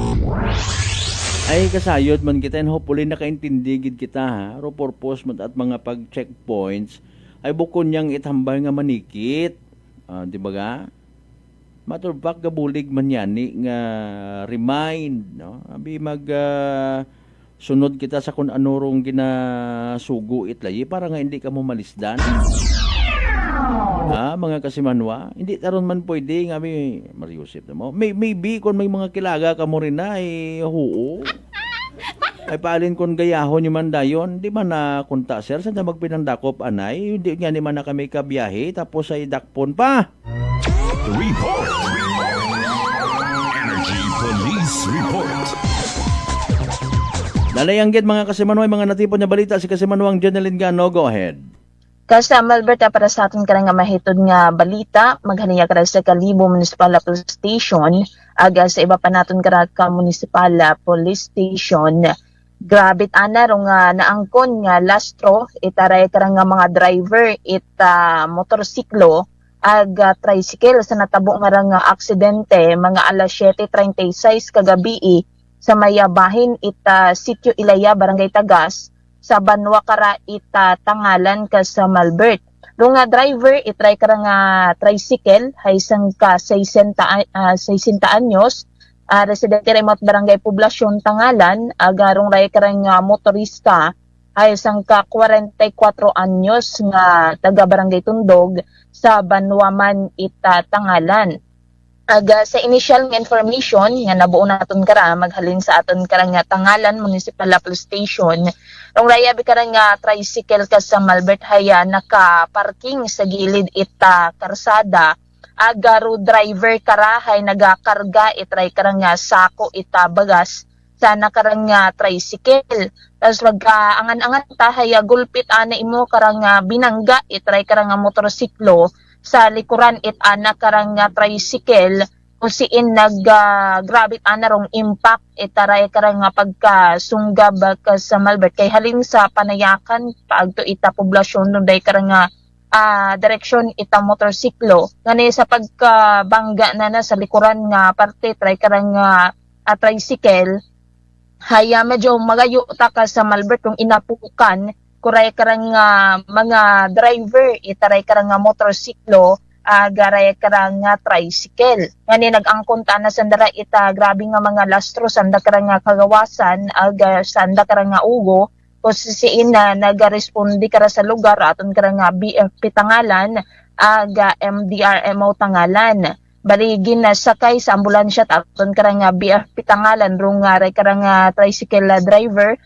Ay kasayod man kita and hopefully nakaintindi gid kita ha. Ro purpose man at mga pag-checkpoints ay bukon niyang itambal nga manikit. Di ba ga? Matter of fact, gabulig man yan nga remind, no? Abi sunod kita sa kung anurong ginasugo itlay para nga hindi ka mo malisdan. Mga kasimanwa, hindi taron man pwede nga may Mariusip na mo. Maybe kung may mga kilaga ka mo rin na huo. Ay paalin kung gayahon yung man dayon, di man na kunta sir, saan na magpinandakop anay, hindi nga ni man na kami kabiyahe, tapos ay dakpon pa. Report. Energy Police Report. Dalayanggit mga kasimanway, mga natipon niya balita si kasimanwang Janeline Gano, go ahead. Kasi Malberta, para sa atin ka nga mahitod nga balita, maghaniya ka sa Kalibo Municipal Police Station, aga sa iba pa natin ka Municipal Police Station. Grabe anarong naangkon nga lastro, itaray ka nga mga driver, motorsiklo, aga tricycle sa natabo nga nga aksidente, mga alas 7:36 kagabi sa mayabahin sitio Ilaya, Barangay Tagas, sa Banwa Kara Tangalan ka sa Malbert. Nung driver, itry ka nga tricycle, hay isang ka 60 anyos, residente remote barangay poblasyon Tangalan, agarong ray ka nga motorista, ay isang ka 44 anyos nga taga barangay Tundog sa Banwaman Tangalan. Sa initial nga information nga nabuo naton kara maghalin sa aton kara nga Tangalan Municipal Police Station, rong raya bi kara nga tricycle ka sa Malbert haya naka-parking sa gilid karsada, agaro driver kara hay nagakarga itray kara nga sako bagas sa nakarang nga tricycle. Tapos angan-angan ta haya gulpit ana imo kara nga binangga itray kara nga motorsiklo sa likuran ana karang tricycle kung siin grabit ana rong impact itaray karang pagkasunggab ka sa Malbert kay halin sa panayakan paagto poblasyon nung day karang direksyon motorsiklo ngani sa pagkabangga na sa likuran nga parte try karang tricycle haya medyo magayo ta ka sa Malbert kung inapukan kuray karang mga driver itaray karang motorsiklo garay karang tricycle ngani nag-angkon ta na sandara grabe nga mga lastro sanda karang kagawasan sanda karang ugo kasi siin na nagarespondi kara sa lugar aton karang BFP Tangalan MDRMO Tangalan baligin na sakay sa ambulansya aton karang BFP Tangalan rong ray karang tricycle driver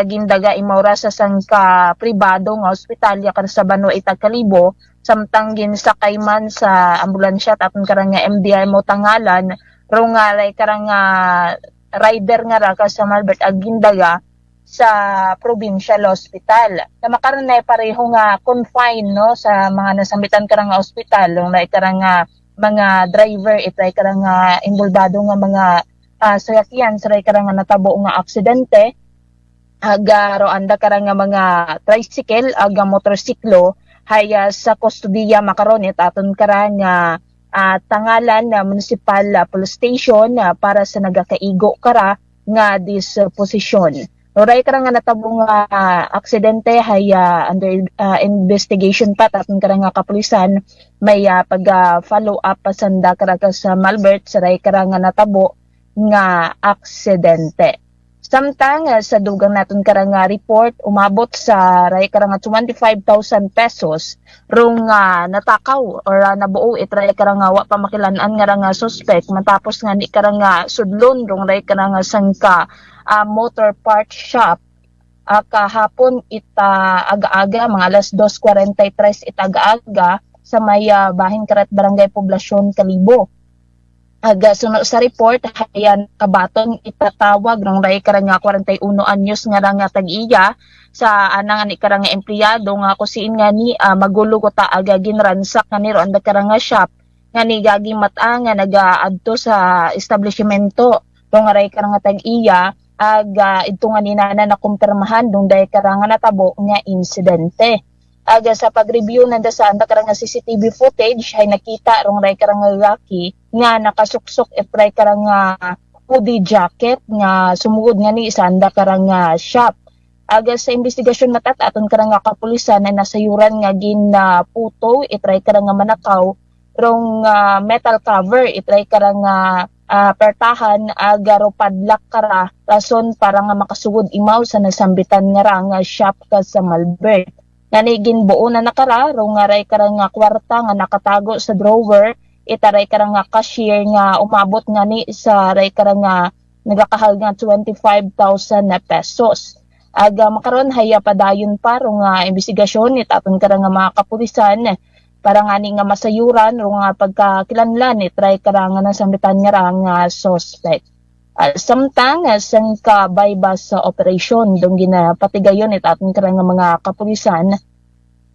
gindaga imawra sa sangka pribado nga ospital yakar sa Banwa Kalibo samtang ginsakay man sa ambulansya aton karang MDRMO Tangalan rong ray karang rider nga ra ka sa Malbert gindaga sa provincial hospital. Na makaron na pareho nga confine no sa mga nasambitan karang ospital rong ray karang mga driver itay karang involvado nga mga sasakyan saray karang natabo nga aksidente aga roanda karang mga tricycle aga motorsiklo haya sa kustodiya makaron aton karang tangalan na municipal police station para sa nagakaigo kara nga disposisyon. Oray karang natabong aksidente hay under investigation pa aton karang kapulisan may pag follow up pasanda kara sa Malbert saray karang natabo nga aksidente. Samtang sa dugang naton karang report umabot sa ray karang 25,000 pesos rong natakaw or nabuo itray karang wa pa makilan-an nga suspect matapos nga ni karang sudlon rong ray karang sangka motor part shop kahapon ita aga-aga mga alas 2:43 ita aga-aga sa may bahin karat barangay Poblasyon Kalibo. Aga sunod sa report hayan kabaton itatawag ng ray karang 41 anyos nga nga tag-iya sa anang ani karang empleyado nga kusiin nga ni magulo ko ta aga ginransak nga ni ro anda karang shop nga ni gagi mata nga nagaadto sa establishmento dong ray karang tag-iya aga ito nga ni nana na kumpirmahan dong day karang natabo nga insidente. Aga sa pag-review nanda sa anda karang CCTV footage ay nakita rong ray karang lalaki nga nakasuksok ray karang hoodie jacket nga sumugod nga ni sa anda karang shop. Aga sa investigasyon matat aton karang kapulisan na nasayuran nga puto itray karang manakaw rong metal cover itray karang pertahan aga ro padlak kara rason para nga makasugod imaw sa nasambitan nga shop ka sa Malbert. Nanigin buo na nakara, rong ray karang kwarta nga nakatago sa drawer, itaray karang cashier nga umabot nga ni sa ray karang nagakahal nga 25,000 na pesos. Aga makaron haya padayon pa rong investigasyon itaton karang mga kapulisan para nga ni nga masayuran rong pagkakilanlan itray karang nasambitan nga suspect. Samtang sangka bypass sa operasyon dong ginapatigayon aton karang mga kapulisan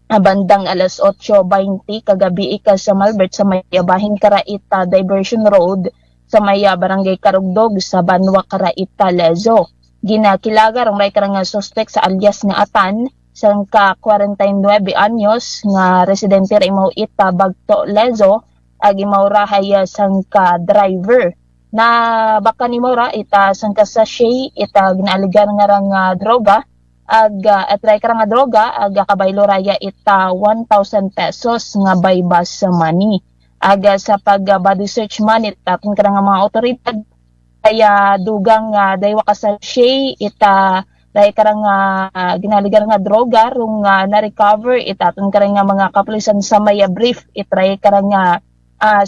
bandang alas 8:20 kagabi sa Malbert sa may bahin Karaita Diversion Road sa may barangay Karugdog sa Banwa Karaita Lezo. Ginakilaga rong ray karang suspect sa alias nga Atan sangka 49 anyos nga residente ra imaw ita Bagto Lezo ag imaw rahay sangka driver na baka ni Mora ita sangka sachet ita ginaaligan nga droga ag atray karang droga ag kabaylo raya ita 1,000 pesos nga bypass sa money. Aga sa pag body search man ita kung karang mga otoridad kaya dugang daywa ka sachet ita ray karang ginaligan nga droga rung na-recover ita kung karang mga kapulisan sa may brief itray karang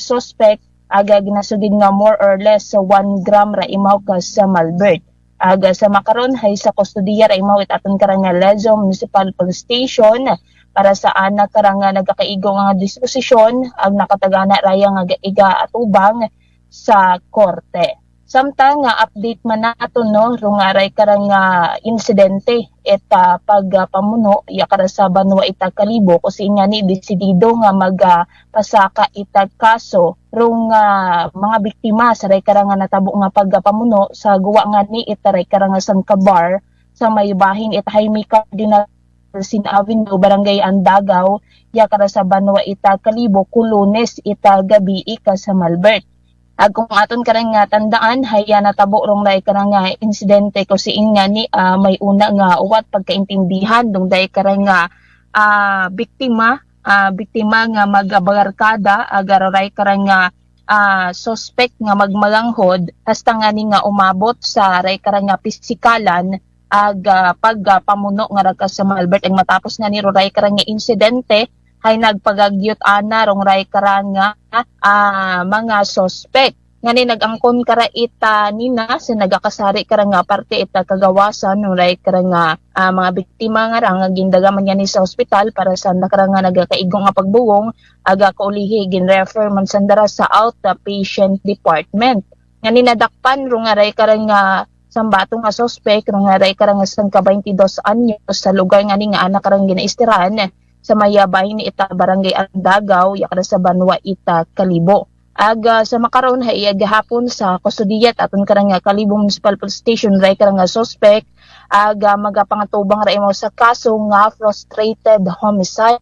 suspect aga ginasugid nga more or less sa 1 gram ra imaw ka sa Malbert. Aga sa makaron hay sa kustodiya ra imaw aton karang Lezo Municipal Police Station para sa anak karang nagakaigo nga disposisyon ag nakatagana raya nga iga atubang sa korte. Samtang update man naton no rung aray karang insidente eta pagpamuno ya kara sa Banwa ita Kalibo kasi nga ni desidido nga magpasaka ita kaso rung mga biktima sa ray karang natabo nga pagpamuno sa guwa nga ni ita ray karang sangkabar sa may bahin ita Jaime Cardinal Sin Avenue Barangay Andagaw ya kara sa Banwa ita Kalibo Lunes ita gabi ika sa Malbert. Kung aton karang tandaan haya natabo rong day karang insidente ko siin nga ni may una nga uwat pagkaintindihan dong day karang biktima nga magabarkada agaray karang suspect nga magmalanghod hasta nga ni nga umabot sa ray karang pisikalan ag pagpamuno nga raga sa Malbert ang matapos nga ni ray karang insidente ay nagpagagyot ana rong ray karang mga suspect nga ni nagangkon kara ita nina sa nagakasari karang parte ita kagawasan rong ray karang mga biktima nga ra nga gindagaman niya ni sa ospital para sa karang nagakaigong nga pagbugong aga kaulihi ginrefer man sandara sa outpatient department nga ni nadakpan rong ray karang sambato nga suspect rong ray karang sangka 22 anyos sa lugar nga ni nga anak karang ginaistiran sa mayabay ni ita barangay Andagaw yakda sa Banwa ita Kalibo. Aga sa makaron hay gahapon sa kustodiyat aton karang Kalibo Municipal Police Station ray karang suspect aga magapangatubang ra imo sa kaso nga frustrated homicide.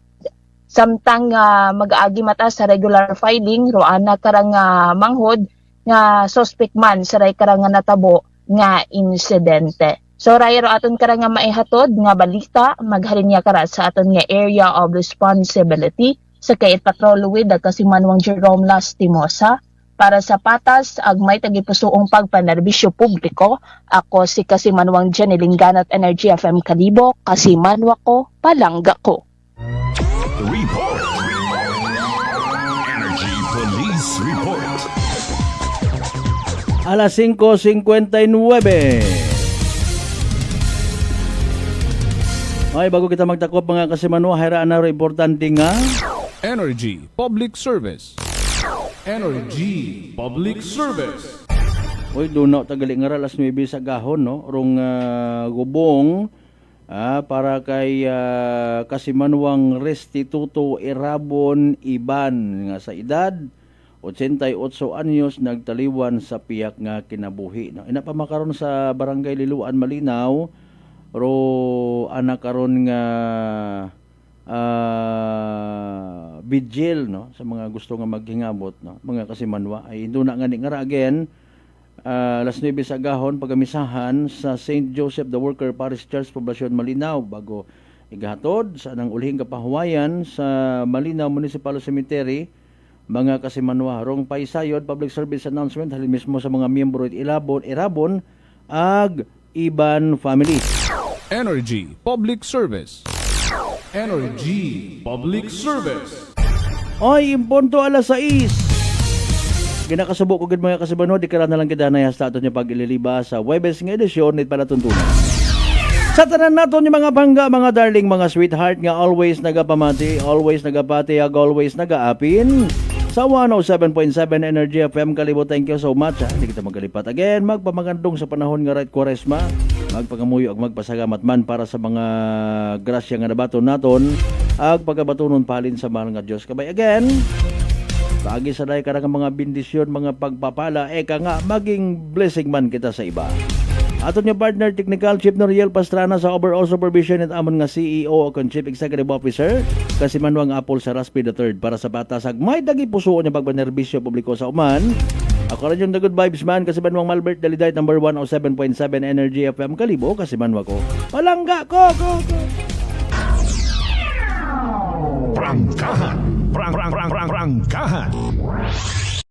Samtang mag-aagi mata sa regular filing roana karang manghod nga suspect man sa ray karang natabo nga insidente. So rayro aton karang nga maihatod nga balita maghalinya kara sa aton nga area of responsibility sa kayit patrolwid ag Kasimanwang Jerome Lastimosa para sa patas ag may tagipusoong pagpanerbisyo publiko. Ako si Kasimanwang Jenny Linganat Energy FM Kalibo, Kasimanwa ko, palangga ko. Report. Energy Police Report. Alas 5:59. Ay, bago kita magtakop mga Kasimanwa, hayraan na ro importante nga Energy Public Service. Energy Public Service. Uy, doon na tagali nga alas 9 sa gahon, no? Rong gubong para kay Kasimanwang Restituto Irabon Iban nga sa edad 88 anyos nagtaliwan sa piyak nga kinabuhi. No? Ina pa makaron sa Barangay Liluan Malinaw, ro anak karon nga vigil, no, sa mga gusto nga maghingabot, no, mga Kasimanwa ay doon na nga ni nga again alas 9 sa gahon pagamisahan sa St. Joseph the Worker Parish Church Poblacion Malinaw bago igahatod sa nang ulihing kapahuwayan sa Malinaw Municipal Cemetery. Mga Kasimanwa, rong paisayod public service announcement halin mismo sa mga miyembro Irabon ag Iban family. Energy Public Service. Energy Public Service. Oy, impunto alas 6. Ginakasubo ko gid mga Kasimanwa, di kara na lang kidanay hasta aton niya pag-ililiba sa Webes nga edisyon nit pala tuntunan. Sa tanan naton yung mga bangga, mga darling, mga sweetheart nga always nagapamati, always nagapati, ag always nagaapin. Sa 107.7 Energy FM Kalibo, thank you so much. Hindi kita magkalipat again, magpamagandong sa panahon nga right Quaresma, magpagamuyo ag magpasagamat man para sa mga grasya nga nabaton naton, ag pagabatunon palin sa mahal nga Diyos. Kabay again, lagi sa dahi karang mga bendisyon, mga pagpapala, eka nga, maging blessing man kita sa iba. Aton yung partner, Technical Chief Noriel Pastrana sa overall supervision at amon nga CEO o Chief Executive Officer, Kasimanwang Apple sa Raspi III para sa batasag may dagi pusuon yung pagbanerbisyo publiko sa uman. Ako rin yung The Good Vibes Man, Kasimanwang Malbert Daliday, number 107.7 Energy FM Kalibo, Kasimanwa ko. Palangga ko! Prangkahan. Prangkahan.